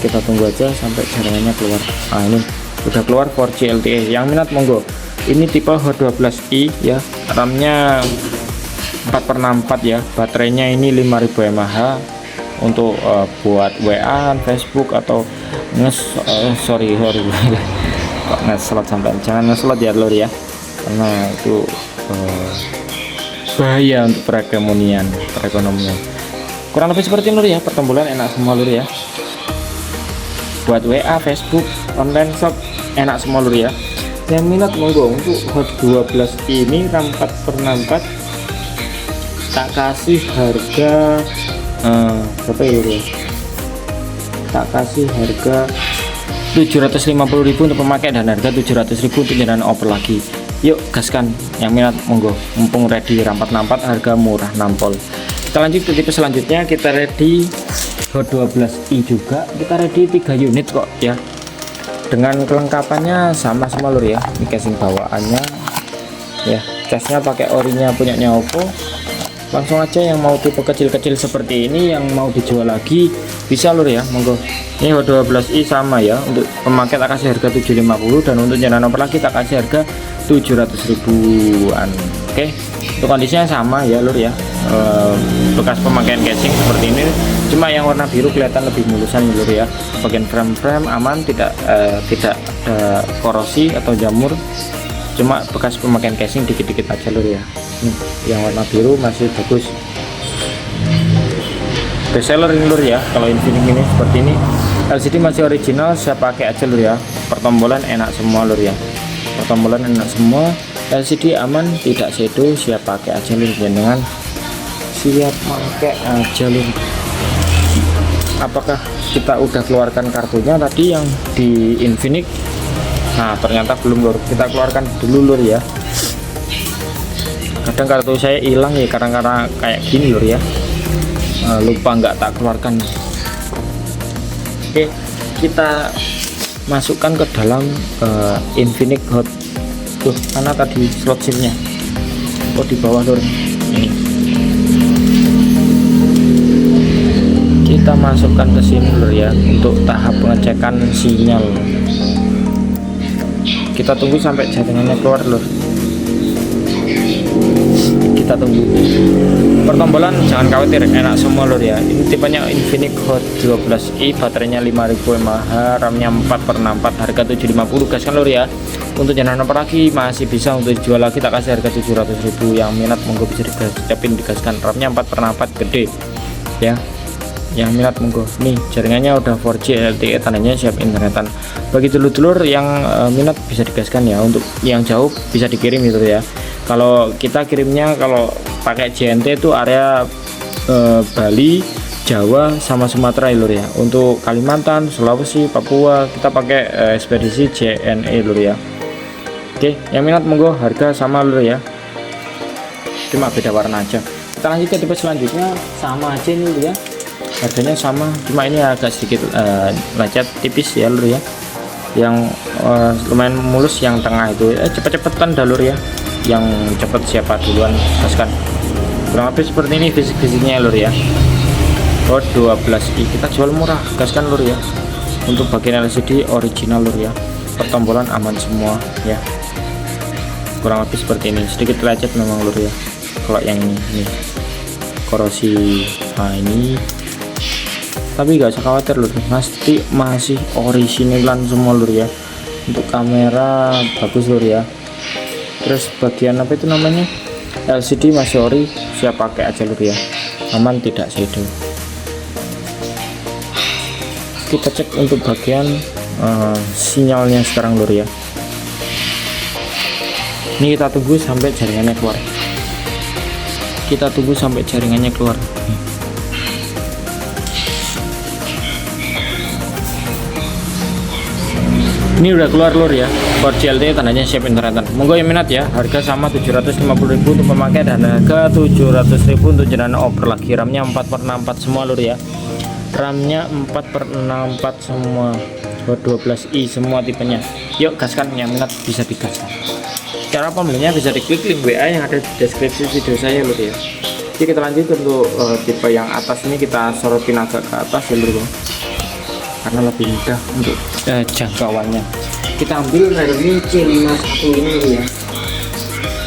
kita tunggu aja sampai jaringannya keluar. Nah ini udah keluar 4G LTE. Yang minat monggo, ini tipe H12i ya, RAM-nya 4/4 ya, baterainya ini 5000 mAh. Untuk buat WA, Facebook atau sorry kok ngeslot, sampai jangan ngeslot ya lur ya, karena itu bahaya untuk perekonomian. Kurang lebih seperti lur ya, pertombolan enak semua lur ya. Buat WA, Facebook, online shop enak semua lur ya. Yang minat monggo, untuk Hot 12 ini RAM 4/4 tak kasih harga berapa ya lur ya? Tak kasih harga 750.000 untuk pemakai dan harga 700.000 untuk jalan oper lagi. Yuk gaskan, yang minat monggo, mumpung ready RAM 4/4 harga murah nampol. Kita lanjut ke tipe selanjutnya, kita ready Hot 12i juga, kita ready 3 unit kok ya, dengan kelengkapannya sama semua lur ya. Ini casing bawaannya ya, casnya pakai orinya punyanya Oppo. Langsung aja yang mau tipe kecil-kecil seperti ini, yang mau dijual lagi bisa lur ya, monggo. Ini Hot 12i sama ya, untuk pemakai tak kasih harga 750, dan untuk jalan nomor lagi tak kasih harga 700.000-an. Oke, untuk kondisinya sama ya lur ya. Bekas pemakaian casing seperti ini, cuma yang warna biru kelihatan lebih mulusan lur ya. Bagian frame aman, tidak korosi atau jamur, cuma bekas pemakaian casing dikit-dikit aja lur ya. Yang warna biru masih bagus, best seller ini lur ya. Kalau Infinix ini seperti ini, LCD masih original, siap pakai aja lur ya. Pertombolan enak semua lur ya, pertombolan enak semua, LCD aman, tidak shadow, siap pakai aja lur, dengan siap pakai aja lur. Apakah kita udah keluarkan kartunya tadi yang di Infinix? Nah ternyata belum lur, kita keluarkan dulu lur ya. Kadang kartu saya hilang ya, karena kayak gini lur ya, lupa nggak tak keluarkan. Oke, kita masukkan ke dalam Infinix Hot. Tuh mana tadi slot SIM-nya? Oh di bawah lur. Ini kita masukkan ke sini lur ya, untuk tahap pengecekan sinyal. Kita tunggu sampai jaringannya keluar lur. Kita tunggu. Pertombolan jangan khawatir, enak semua lur ya. Ini tipenya Infinix Hot 12i, baterainya 5000 mAh, RAM-nya 4/4, harga 750, gaskan lur ya. Untuk jalan apa lagi masih bisa untuk dijual lagi, tak kasih harga 700.000. Yang minat monggo bisa digaskan, RAM-nya 4/4 gede ya. Yang minat monggo. Nih jaringannya udah 4G LTE, tandanya siap internetan. Bagi dulur-dulur yang minat bisa digaskan ya. Untuk yang jauh bisa dikirim gitu ya. Kalau kita kirimnya kalau pakai JNT itu area Bali, Jawa sama Sumatera lur ya. Untuk Kalimantan, Sulawesi, Papua kita pakai ekspedisi JNE lur ya. Oke, yang minat monggo, harga sama lur ya, cuma beda warna aja. Kita lanjut ke tipe selanjutnya, sama aja nih lur ya, harganya sama, cuma ini agak sedikit lecet tipis ya lur ya. Yang lumayan mulus yang tengah itu cepet-cepetan dah lur ya, yang cepet siapa duluan gaskan. Kurang lebih seperti ini fisik-fisiknya lur ya. Hot 12i kita jual murah, gaskan lur ya. Untuk bagian LCD original lur ya, pertombolan aman semua ya. kurang lebih seperti ini, sedikit lecet memang lur ya. Kalau yang ini korosi, nah ini tapi gak usah khawatir lur, pasti masih originalan semua lur ya. Untuk kamera bagus lur ya. Terus bagian apa itu namanya, LCD masih ori, siap pakai aja lur ya, aman tidak shadow. Kita cek untuk bagian sinyalnya sekarang lur ya. Ini kita tunggu sampai jaringannya keluar. Kita tunggu sampai jaringannya keluar. Ini udah keluar lur ya. 4G LTE tandanya siap internetan. Monggo yang minat ya. Harga sama 750.000 untuk pemakai dan harga 700.000 untuk jalan over lagi. RAM-nya 4/64 semua lur ya. RAM-nya 4/64 semua. 12i semua tipenya. Yuk gaskan, yang minat bisa digaskan. Cara pembelinya bisa diklik link WA yang ada di deskripsi video saya lur ya. Jadi kita lanjut untuk tipe yang atas ini, kita sorotin agak ke atas ya lur, karena lebih mudah untuk jangkauannya. Kita ambil Realme C51 ini ya.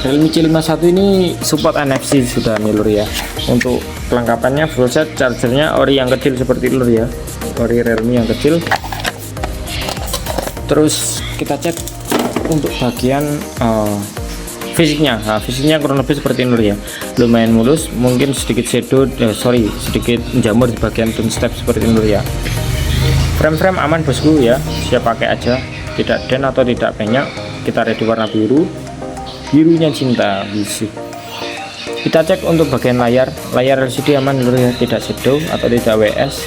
Realme C51 ini support NFC sudah nih lur ya. Untuk kelengkapannya full set, chargernya ori yang kecil seperti lur ya, ori Realme yang kecil. Terus kita cek untuk bagian fisiknya. Nah, fisiknya kurang lebih seperti ini lur ya, lumayan mulus, mungkin sedikit shadow, sedikit jamur di bagian tone step seperti ini lur ya. Frame aman bosku ya, siap pakai aja, tidak den atau tidak banyak. Kita ready warna biru, birunya cinta bisik. Kita cek untuk bagian layar LCD aman lur ya, tidak shadow atau tidak WS.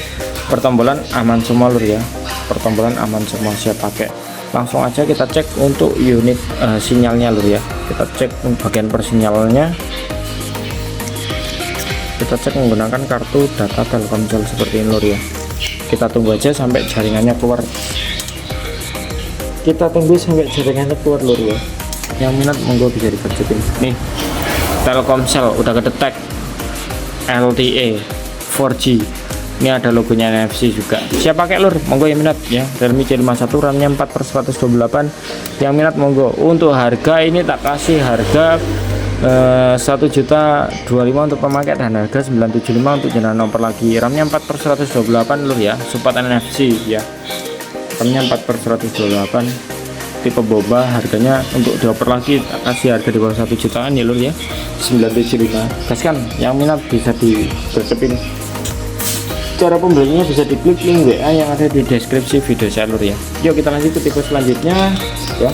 Pertombolan aman semua lur ya, pertombolan aman semua, siap pakai. Langsung aja kita cek untuk unit sinyalnya lur ya. Kita cek bagian persinyalnya, kita cek menggunakan kartu data Telkomsel seperti ini lur ya. Kita tunggu aja sampai jaringannya keluar. Kita tunggu sampai jaringannya keluar lur ya. Yang minat monggo bisa dikerjain. Nih, Telkomsel udah kedetek LTE 4G. Ini ada logonya NFC juga. Siap pakai lur, monggo yang minat ya. Realme C51, RAM-nya 4/128. Yang minat monggo. Untuk harga ini tak kasih harga 1.025.000 untuk pemakai dan harga 975 untuk jalan nomor lagi. RAM-nya 4/128 lur ya, support NFC ya. RAM-nya 4/128 tipe boba, harganya untuk dioper lagi tak kasih harga di bawah 1 jutaan ya lur ya, 975. Gaskan, yang minat bisa digercepin. Cara pembelinya bisa diklik link WA yang ada di deskripsi video saya lur ya. Yuk kita lanjut ke tipe selanjutnya ya.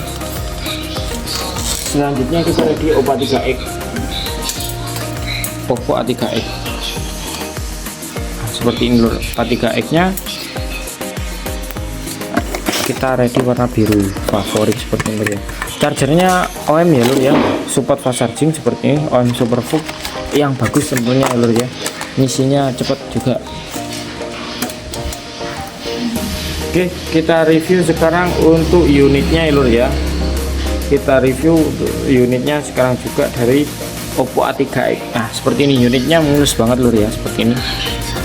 Selanjutnya kita ready Oppo A3X. Oppo A3X. Nah, seperti ini lur, A3X nya kita ready warna biru favorit seperti ini ya. Chargernya OM ya lur ya, support fast charging seperti ini, OM Superfook yang bagus tentunya ya lur ya. Ngisinya cepat juga. Oke, kita review sekarang untuk unitnya ya lur ya. Kita review untuk unitnya sekarang juga dari Oppo A3X. Nah seperti ini, unitnya mulus banget lur ya, seperti ini.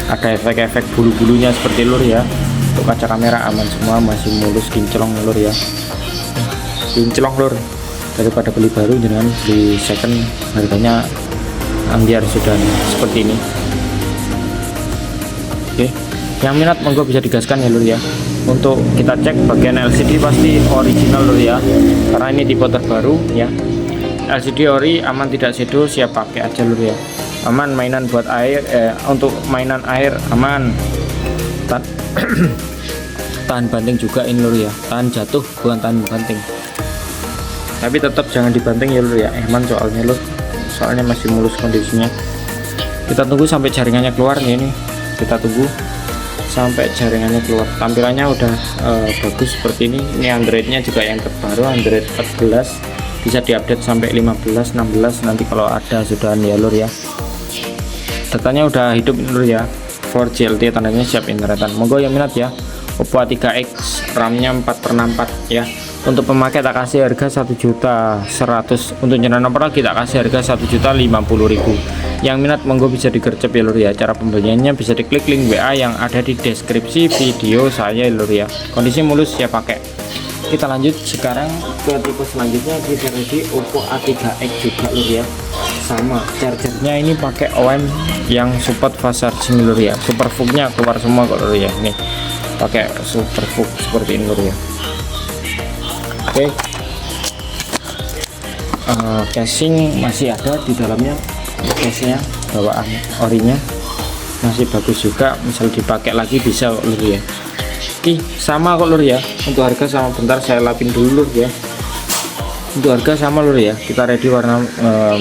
Ada efek-efek bulu-bulunya seperti lur ya. Untuk kaca kamera aman semua, masih mulus, kinclong lur ya, kinclong lur. Daripada beli baru dengan beli second harganya ambiar sudah nih, seperti ini. Oke, yang minat monggo bisa digaskan ya lur ya. Untuk kita cek bagian LCD pasti original lur ya, karena ini tipe terbaru ya. LCD ori, aman tidak shadow, siap pakai aja lur ya. Aman mainan buat air, untuk mainan air aman. Tahan banting juga ini lur ya, tahan jatuh bukan tahan banting, tapi tetap jangan dibanting ya lur ya, aman soalnya lur, soalnya masih mulus kondisinya. Kita tunggu sampai jaringannya keluar nih, ini kita tunggu sampai jaringannya keluar. Tampilannya udah bagus seperti ini. Ini Androidnya juga yang terbaru, Android 14, bisa diupdate sampai 15, 16 nanti kalau ada sudah ya lur ya. Datanya udah hidup lur ya, 4G LTE tandanya siap internetan. Monggo yang minat ya, Oppo A3X, RAM-nya 4/64 ya. Untuk pemakai tak kasih harga 1.100.000, untuk jalan nomor lagi tak kasih harga 1.050.000. Yang minat monggo bisa digercep ya lur ya. Cara pembeliannya bisa diklik link WA yang ada di deskripsi video saya lur ya. Kondisi mulus siap pakai. kita lanjut sekarang ke tipe selanjutnya. Kita ready Oppo A3X juga lur ya, sama chargernya ini pakai OEM yang support fast charging lur ya. Superfook-nya keluar semua kok lur ya, nih pakai Superfook seperti ini lur ya. Oke, casing masih ada di dalamnya, casingnya bawaan orinya masih bagus juga, misal dipakai lagi bisa kok lur ya. Oke, sama kok lur ya, untuk harga sama. Bentar saya lapin dulu lur ya. Untuk harga sama lur ya, kita ready warna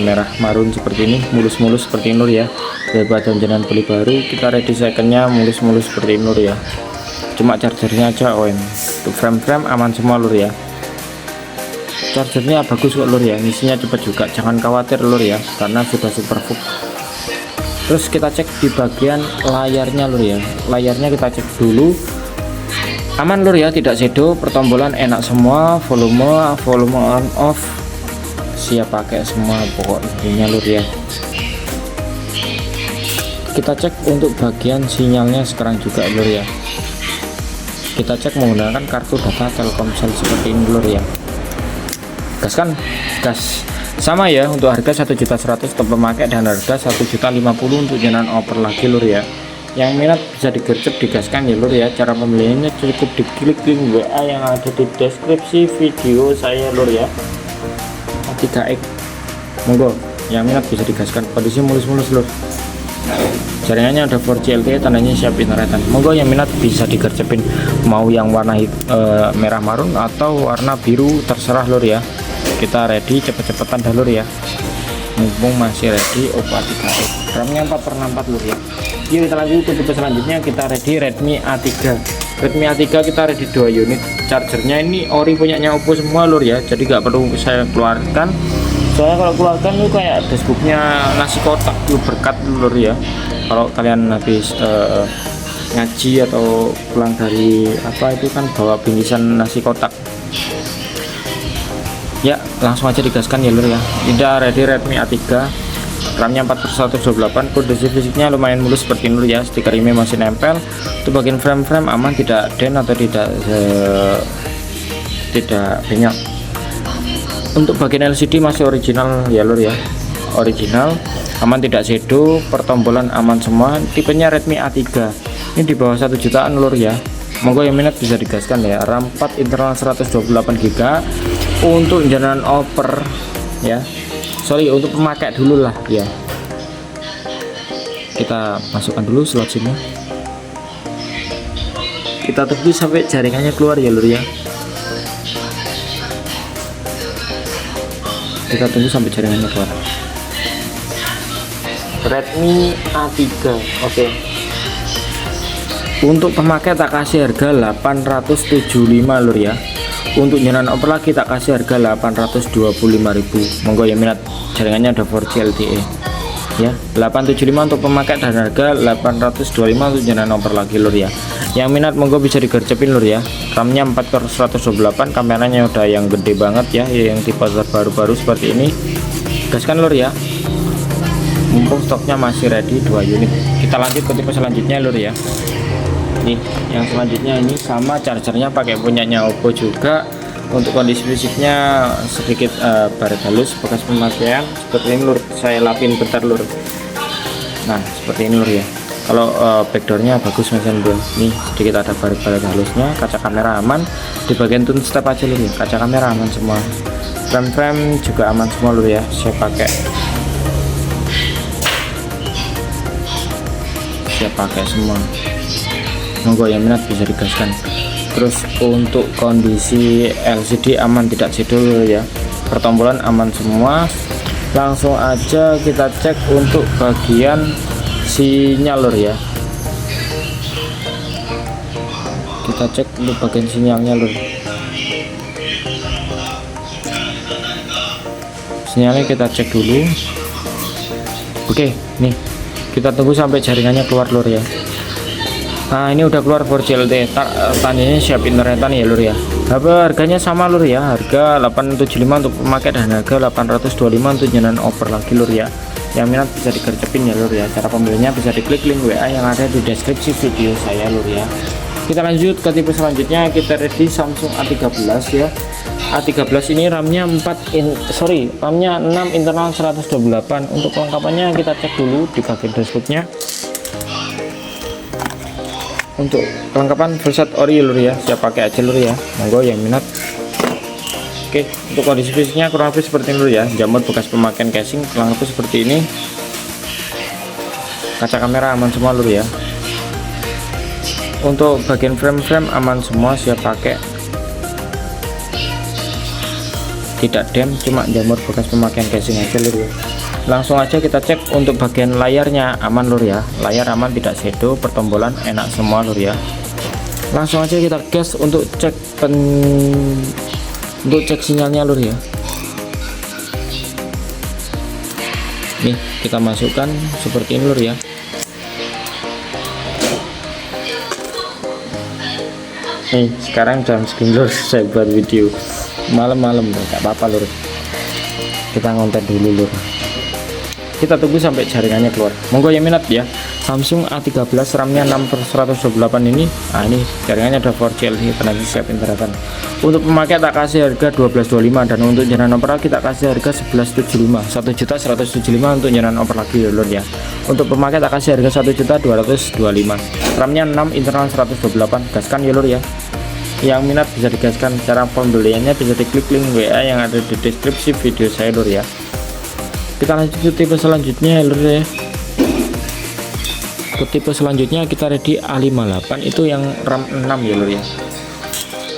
merah marun seperti ini, mulus-mulus seperti ini lur ya. Daripada jangan beli baru, kita ready secondnya mulus-mulus seperti ini lur ya. Cuma chargernya aja OEM. Untuk frame-frame aman semua lur ya. Chargernya bagus kok lur ya, ngisinya cepat juga, jangan khawatir lur ya, karena sudah Superfook. Terus kita cek di bagian layarnya lur ya. Layarnya kita cek dulu, aman lur ya, tidak shadow, pertombolan enak semua, volume on off siap pakai semua pokoknya lur ya. Kita cek untuk bagian sinyalnya sekarang juga lur ya. Kita cek menggunakan kartu data Telkomsel seperti ini lur ya. Gas kan, gas sama ya. Untuk harga 1.100.000 untuk pemakai dan harga 1.050.000 untuk jalan oper lagi lur ya. Yang minat bisa digercep digaskan ya lur ya. Cara pembeliannya cukup diklik link WA yang ada di deskripsi video saya lur ya. A3X monggo, yang minat bisa digaskan, kondisi mulus-mulus lur. Jaringannya ada 4G LTE, tandanya siap internetan. Monggo yang minat bisa digercepin, mau yang warna merah marun atau warna biru terserah lur ya. Kita ready cepet-cepetan dah lur ya, mumpung masih ready Oppo A3X. RAM-nya 4/64 lur ya. Yuk kita lanjut ke tipe selanjutnya. Kita ready Redmi A3. Redmi A3 kita ready 2 unit. Chargernya ini ori punyanya Oppo semua lur ya, jadi nggak perlu saya keluarkan. Soalnya kalau keluarkan itu kayak dashboardnya nasi kotak itu berkat lur ya. Kalau kalian habis ngaji atau pulang dari apa itu kan bawa bingkisan nasi kotak, ya langsung aja digaskan ya lur ya. Udah ready Redmi A3, RAM-nya 4/128, kondisi fisiknya lumayan mulus seperti ini lur ya. Stiker ini masih nempel. Untuk bagian frame aman, tidak den atau tidak banyak. Untuk bagian LCD masih original ya lur ya, original, aman tidak shadow, pertombolan aman semua. Tipenya Redmi A3, ini di bawah 1 jutaan lur ya. Monggo yang minat bisa digaskan ya. RAM 4 internal 128 GB. Untuk jalan oper ya, sorry, untuk pemakai dulu lah ya. Kita masukkan dulu slot SIM-nya, kita tunggu sampai jaringannya keluar ya lur ya. Kita tunggu sampai jaringannya keluar. Redmi A3, oke. Untuk pemakai tak kasih harga 875 lur ya. Untuk jalan oper lagi tak kasih harga 825.000. Monggo yang minat, jaringannya ada 4G LTE ya. 875 untuk pemakai dan harga 825 untuk jalan oper lagi lur ya. Yang minat monggo bisa digercepin lur ya. RAM-nya 4/128, kameranya udah yang gede banget ya, yang tipe baru-baru seperti ini. Gaskan lur ya, mumpung stoknya masih ready 2 unit. Kita lanjut ke tipe selanjutnya lur ya. Nih yang selanjutnya ini sama, chargernya pakai punyanya Oppo juga. Untuk kondisi fisiknya sedikit baret halus bekas pemakaian seperti ini lur. Saya lapin bentar lur. Nah seperti ini lur ya. Kalau backdoornya bagus mesin bro, nih sedikit ada baret-baret halusnya. Kaca kamera aman, di bagian tune step aja lur ya. Kaca kamera aman semua, frame juga aman semua lur ya. Saya pakai semua. Monggo yang minat bisa digaskan. Terus untuk kondisi LCD aman tidak shadow ya, pertombolan aman semua. Langsung aja kita cek untuk bagian sinyal lur ya. Kita cek untuk bagian sinyalnya lur. Sinyalnya kita cek dulu. Oke, nih kita tunggu sampai jaringannya keluar lur ya. Nah ini udah keluar 4G LTE, tandanya siap internetan ya lur ya. Harganya sama lur ya, harga 875 untuk pemakai dan harga 825 untuk jalan oper lagi lur ya. Yang minat bisa digercepin ya lur ya. Cara pembelinya bisa diklik link WA yang ada di deskripsi video saya lur ya. Kita lanjut ke tipe selanjutnya, kita ready Samsung A13 ya. A13 ini RAM-nya 6 internal 128. Untuk kelengkapannya kita cek dulu di bagian dashboardnya. Untuk kelengkapan full set ori lur ya, siap pakai aja lur ya, monggo yang minat. Oke, untuk kondisi fisiknya kurang lebih seperti ini lur ya. Jamur bekas pemakaian casing kurang lebih seperti ini. Kaca kamera aman semua lur ya. Untuk bagian frame aman semua, siap pakai, tidak dem, cuma jamur bekas pemakaian casing aja lur ya. Langsung aja kita cek untuk bagian layarnya, aman lur ya, layar aman, tidak shadow, pertombolan enak semua lur ya. Langsung aja kita gas untuk cek sinyalnya lur ya. Nih kita masukkan seperti ini lur ya. Nih sekarang jam segini lur, saya buat video malam-malam nggak apa-apa lur, kita ngonten dulu lur, kita tunggu sampai jaringannya keluar. Monggo yang minat ya, Samsung A13 RAM-nya 6/128 ini. Nah ini jaringannya ada 4G LTE, tenaga siap interakan. Untuk pemakai tak kasih harga 1225, dan untuk jaringan oper kita kasih harga 1175, 1.175 untuk jaringan oper lagi ya lur ya. Untuk pemakai tak kasih harga 1.225. RAM-nya 6 internal 128, gaskan ya lur ya. Yang minat bisa digaskan. Cara pembeliannya bisa diklik link WA yang ada di deskripsi video saya lur ya. Kita lanjut ke tipe selanjutnya lur ya. Ke tipe selanjutnya kita ready A58, itu yang RAM 6 ya lur ya.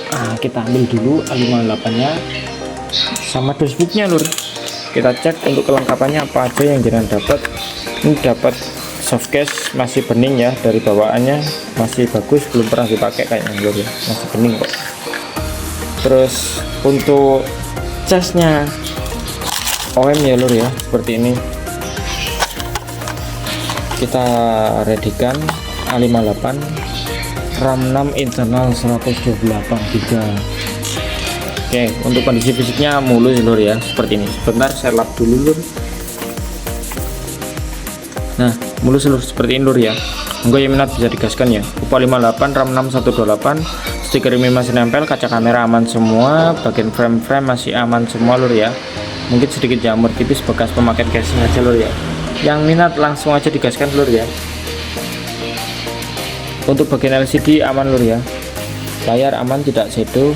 Nah, kita ambil dulu A58 nya sama dashboardnya lur. Kita cek untuk kelengkapannya apa aja yang jangan dapat. Ini dapat softcase masih bening ya, dari bawaannya masih bagus, belum pernah dipakai kayaknya lur ya, masih bening kok. Terus untuk casnya OM ya lur ya, seperti ini. Kita readykan A58 RAM 6 internal 128 GB. Oke, untuk kondisi fisiknya mulus lur ya, seperti ini. Sebentar saya lap dulu lur. Nah mulus lur seperti ini lur ya. Monggo yang minat bisa digaskan ya. Oppo A58 RAM 6 128, stiker ini masih nempel, kaca kamera aman semua, bagian frame masih aman semua lur ya. Mungkin sedikit jamur tipis bekas pemakaian casing aja lur ya. Yang minat langsung aja digaskan lur ya. Untuk bagian LCD aman lur ya, layar aman, tidak shadow,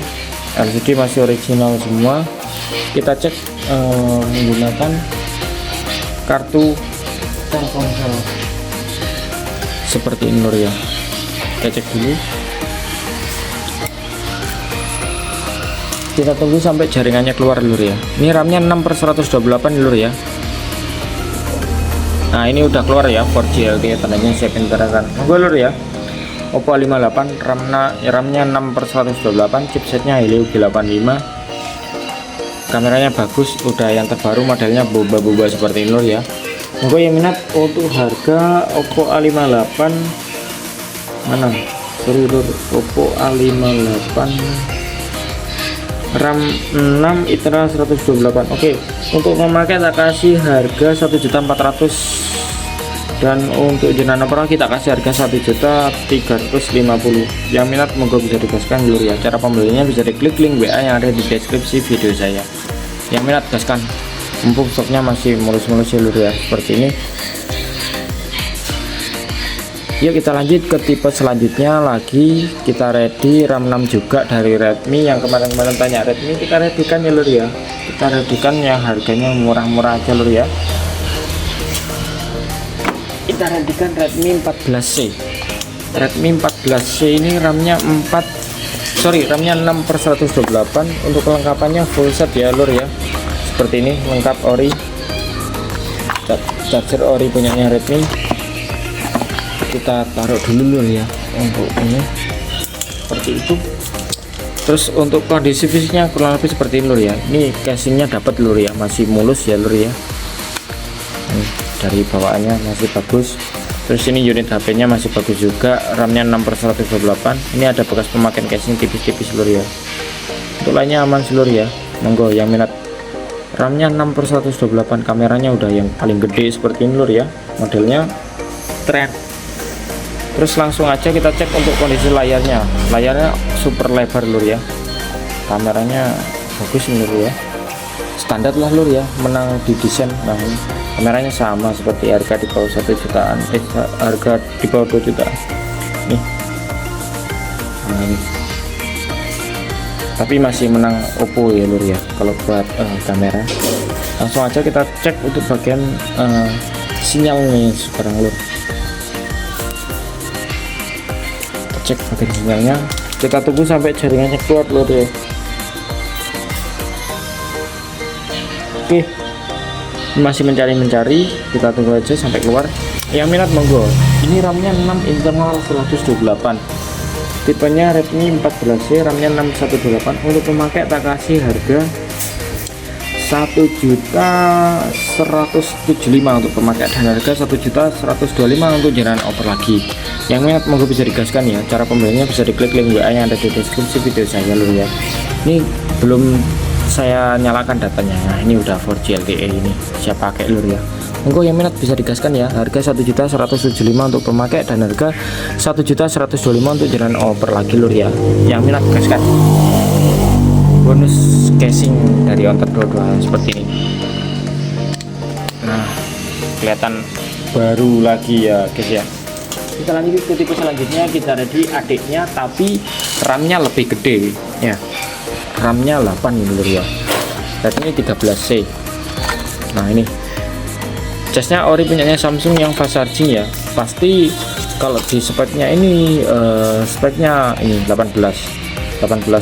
LCD masih original semua. Kita cek menggunakan kartu Telkomsel seperti ini lur ya. Kita cek dulu, kita tunggu sampai jaringannya keluar lur ya. Ini RAM-nya 6/128 lur ya. Nah ini udah keluar ya, 4G LTE, tandanya siap interakan. Monggo lur ya. Oppo A58 RAM-nya 6/128, chipsetnya Helio G85, kameranya bagus, udah yang terbaru, modelnya boba-boba seperti ini lur ya. Monggo yang minat. Untuk harga Oppo A58 mana? Sorry lur, Oppo A58 RAM 6 internal 128. Oke, untuk memakai tak kasih harga 1.400.000, dan untuk jenana operal kita kasih harga 1.350.000. Yang minat monggo bisa digaskan lur ya. Cara pembeliannya bisa diklik link WA yang ada di deskripsi video saya. Yang minat gaskan, mumpung stoknya masih mulus-mulus ya lur ya, seperti ini. Yuk kita lanjut ke tipe selanjutnya lagi. Kita ready RAM 6 juga dari Redmi. Yang kemarin-kemarin tanya Redmi, kita readykan ya lur ya. Kita readykan yang harganya murah-murah aja lur ya. Kita readykan Redmi 14C. Redmi 14C ini RAM-nya RAM-nya 6/128. Untuk kelengkapannya full set ya lur ya. Seperti ini, lengkap ori. Charger ori punyanya Redmi. Kita taruh dulu lur ya untuk ini, seperti itu. Terus untuk kondisi fisiknya kurang lebih seperti ini lur ya. Ini casingnya dapat lur ya, masih mulus ya lur ya. Dari bawaannya masih bagus. Terus ini unit HP-nya masih bagus juga, RAM-nya 6/128. Ini ada bekas pemakaian casing tipis-tipis lur ya. Untuk lainnya aman seluruh ya. Monggo yang minat. RAM-nya 6/128, kameranya udah yang paling gede seperti ini lur ya. Modelnya trend. Terus langsung aja kita cek untuk kondisi layarnya super lebar lur ya, kameranya bagus nih lur ya, standar lah lur ya, menang di desain. Nah ini kameranya sama seperti harga di bawah 1 jutaan, harga di bawah 2 jutaan nih. Nah ini tapi masih menang Oppo ya lur ya kalau buat kamera. Langsung aja kita cek untuk bagian sinyalnya sekarang lur. Cek bagian sinyalnya, kita tunggu sampai jaringannya keluar lur ya. Oke, masih mencari, kita tunggu aja sampai keluar. Yang minat monggo. Ini RAM-nya 6 internal 128, tipenya Redmi 14C, RAM-nya 618. Untuk pemakai tak kasih harga 1.175.000 untuk pemakai, dan harga 1.125.000 untuk jaringan over lagi. Yang minat monggo bisa digaskan ya. Cara pembeliannya bisa diklik link WA yang ada di deskripsi video saya lur ya. Ini belum saya nyalakan datanya. Nah ini udah 4G LTE, ini siap pakai lur ya. Monggo yang minat bisa digaskan ya. Harga 1.175.000 untuk pemakai dan harga 1.125.000 untuk jaringan over lagi lur ya. Yang minat gaskan. Bonus casing dari Ontar 22 seperti ini. Nah kelihatan baru lagi ya guys ya. Kita lanjut ke tipe selanjutnya, kita ready adiknya tapi RAM-nya lebih gede ya, RAM-nya 8 ini lur ya, Redmi 13C. Nah ini casnya ori punyanya Samsung yang fast charging ya. Pasti kalau di speknya ini speknya ini 18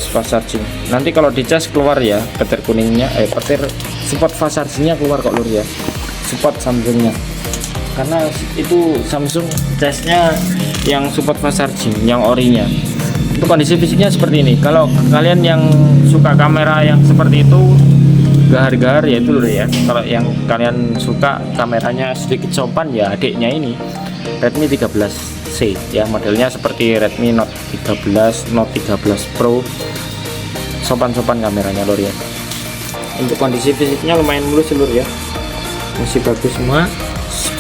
fast charging. Nanti kalau di cas keluar ya petir kuningnya, petir support fast chargingnya keluar kok lur ya, support Samsungnya, karena itu Samsung casnya yang support fast charging yang orinya. Untuk kondisi fisiknya seperti ini. Kalau kalian yang suka kamera yang seperti itu gahar-gahar ya itu lur ya. Kalau yang kalian suka kameranya sedikit sopan ya adiknya ini Redmi 13C ya, modelnya seperti Redmi Note 13, Note 13 Pro, sopan-sopan kameranya lur ya. Untuk kondisi fisiknya lumayan mulus lur ya, masih bagus semua.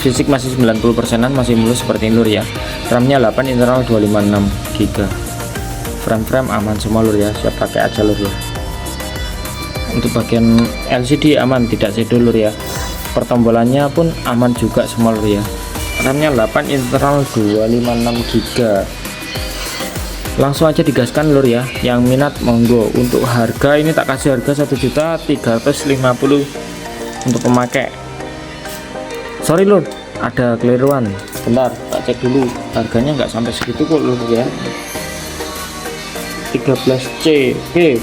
Fisik masih 90%an, masih mulus seperti ini lur ya. RAM-nya 8, internal 256 GB. Frame aman semua lur ya, siap pakai aja lur ya. Untuk bagian LCD aman, tidak shadow lur ya. Pertombolannya pun aman juga semua lur ya. RAM-nya 8, internal 256 GB. Langsung aja digaskan lur ya. Yang minat monggo. Untuk harga ini tak kasih harga 1.350.000 untuk pemakai. Sorry lur, ada keliruan. Bentar, tak cek dulu. Harganya nggak sampai segitu kok lur ya. 13C. Oke.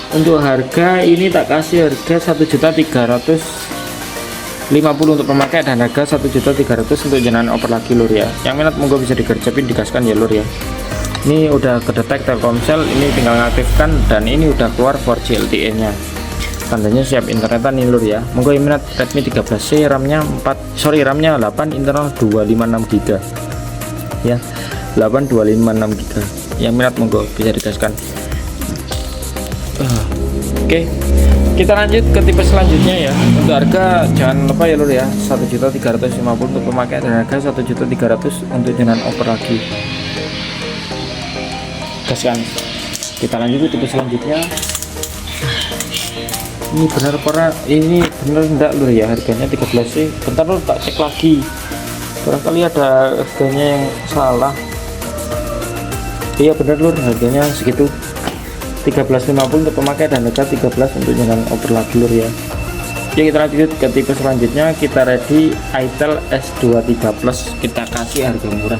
Untuk harga ini tak kasih harga 1.350.000 untuk pemakai dan harga 1.300.000 untuk jaringan over lagi lur ya. Yang minat monggo bisa digercepin, digaskan ya lur ya. Ini udah kedetek Telkomsel, ini tinggal ngaktifkan dan ini udah keluar 4G LTE-nya. Tandanya siap internetan nih lur ya. Monggo yang minat Redmi 13C, RAM-nya 8, internal 256 GB ya, 8256 GB. Yang minat monggo bisa digaskan. Oke, kita lanjut ke tipe selanjutnya ya. Untuk harga jangan lupa ya lur ya, 1.350.000 untuk pemakai dan harga 1.300.000 untuk jaringan over lagi. Gaskan. Kita lanjut ke tipe selanjutnya. Ini benar para ini benar enggak lur ya, harganya 13 sih. Bentar lur, tak cek lagi, barangkali ada harganya yang salah. Iya benar lur, harganya segitu 13.50 untuk pemakai dan harga 13 untuk jaringan over lagi lur ya. Oke, kita lanjut ke tipe selanjutnya, kita ready Itel S23 Plus, kita kasih harga murah.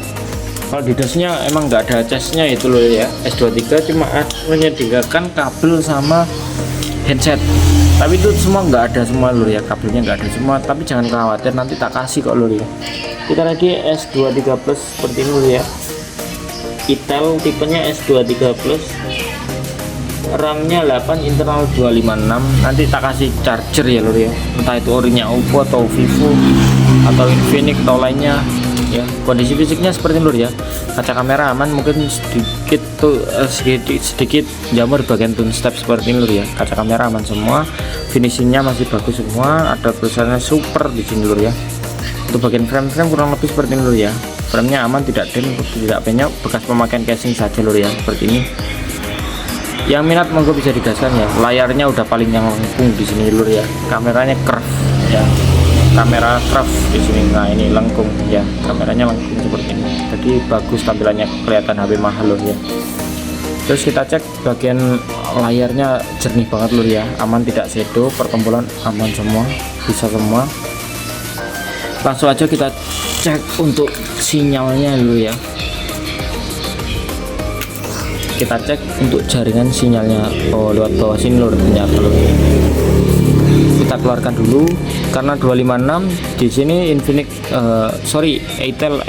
Kalau di dasnya emang nggak ada casnya itu loh ya, S23 cuma menyediakan kabel sama handset, tapi itu semua nggak ada semua lur ya, kabelnya nggak ada semua. Tapi jangan khawatir, nanti tak kasih kok lur ya. Kita ready S23 Plus seperti ini lur ya. Itel tipenya S23 Plus, RAM-nya 8, internal 256. Nanti tak kasih charger ya lur ya, entah itu orinya Oppo atau Vivo atau Infinix atau lainnya ya. Kondisi fisiknya seperti lur ya. Kaca kamera aman, mungkin sedikit tuh sedikit jamur bagian tune step seperti ini lur ya. Kaca kamera aman semua, finishingnya masih bagus semua, ada tulisannya super di sini lur ya. Untuk bagian frame kurang lebih seperti ini lur ya. Framenya aman, tidak dent, tidak banyak bekas pemakaian casing saja lur ya, seperti ini. Yang minat monggo bisa digaskan ya. Layarnya udah paling yang lengkung di sini lur ya. Kameranya curve ya. Kamera curve di sini. Nah, ini lengkung ya. Kameranya lengkung seperti ini. Jadi bagus tampilannya, kelihatan HP mahal lur ya. Terus kita cek bagian layarnya jernih banget lur ya. Aman, tidak shadow, pertempuran aman semua, bisa semua. Langsung aja kita cek untuk sinyalnya dulu ya. Kita cek untuk jaringan sinyalnya. Oh, lewat bawah sini lur, ternyata lur. Kita keluarkan dulu karena 256 di sini Infinix Itel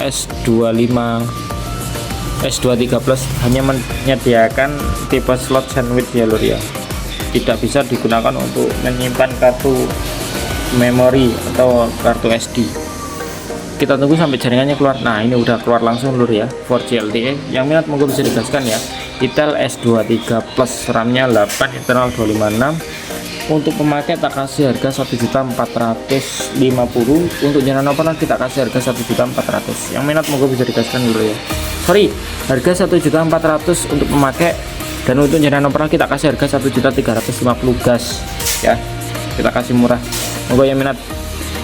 S23 Plus hanya menyediakan tipe slot sandwich ya lur ya. Tidak bisa digunakan untuk menyimpan kartu memori atau kartu SD. Kita tunggu sampai jaringannya keluar. Nah, ini udah keluar langsung lur ya, 4G LTE. Yang minat monggo bisa digaskan ya. Itel S23 Plus, RAM-nya 8, internal 256. Untuk pemakai tak kasih harga 1.450.000. Untuk general opener kita kasih harga 1.400.000. Yang minat monggo bisa digaskan dulu ya. Harga 1.400.000 untuk pemakai, dan untuk general opener kita kasih harga 1.350.000 gas ya. Kita kasih murah. Monggo yang minat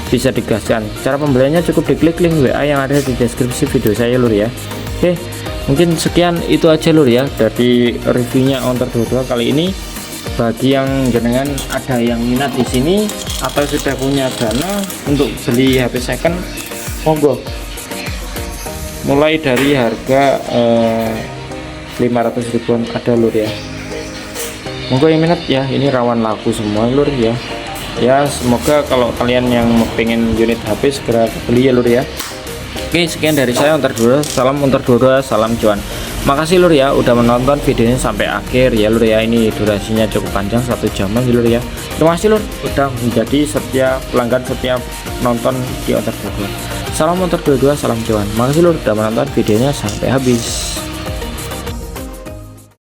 bisa digaskan. Cara pembeliannya cukup diklik link WA yang ada di deskripsi video saya lur ya. Oke, mungkin sekian itu aja lur ya dari reviewnya Ontar 22 kali ini. Bagi yang jenengan ada yang minat di sini atau sudah punya dana untuk beli HP second, monggo. Mulai dari harga 500 ribuan ada lur ya. Monggo yang minat ya, ini rawan laku semua lur ya. Ya, semoga kalau kalian yang pengen unit HP segera beli ya lur ya. Oke, sekian dari saya Ontar 22. Salam Ontar 22, salam cuan. Makasih lur ya udah menonton videonya sampai akhir ya lur ya. Ini durasinya cukup panjang, 1 jaman ya lur ya. Terima kasih lur udah menjadi pelanggan setiap nonton di Ontar 22. Salam Ontar 22, salam cuan. Makasih lur udah menonton videonya sampai habis.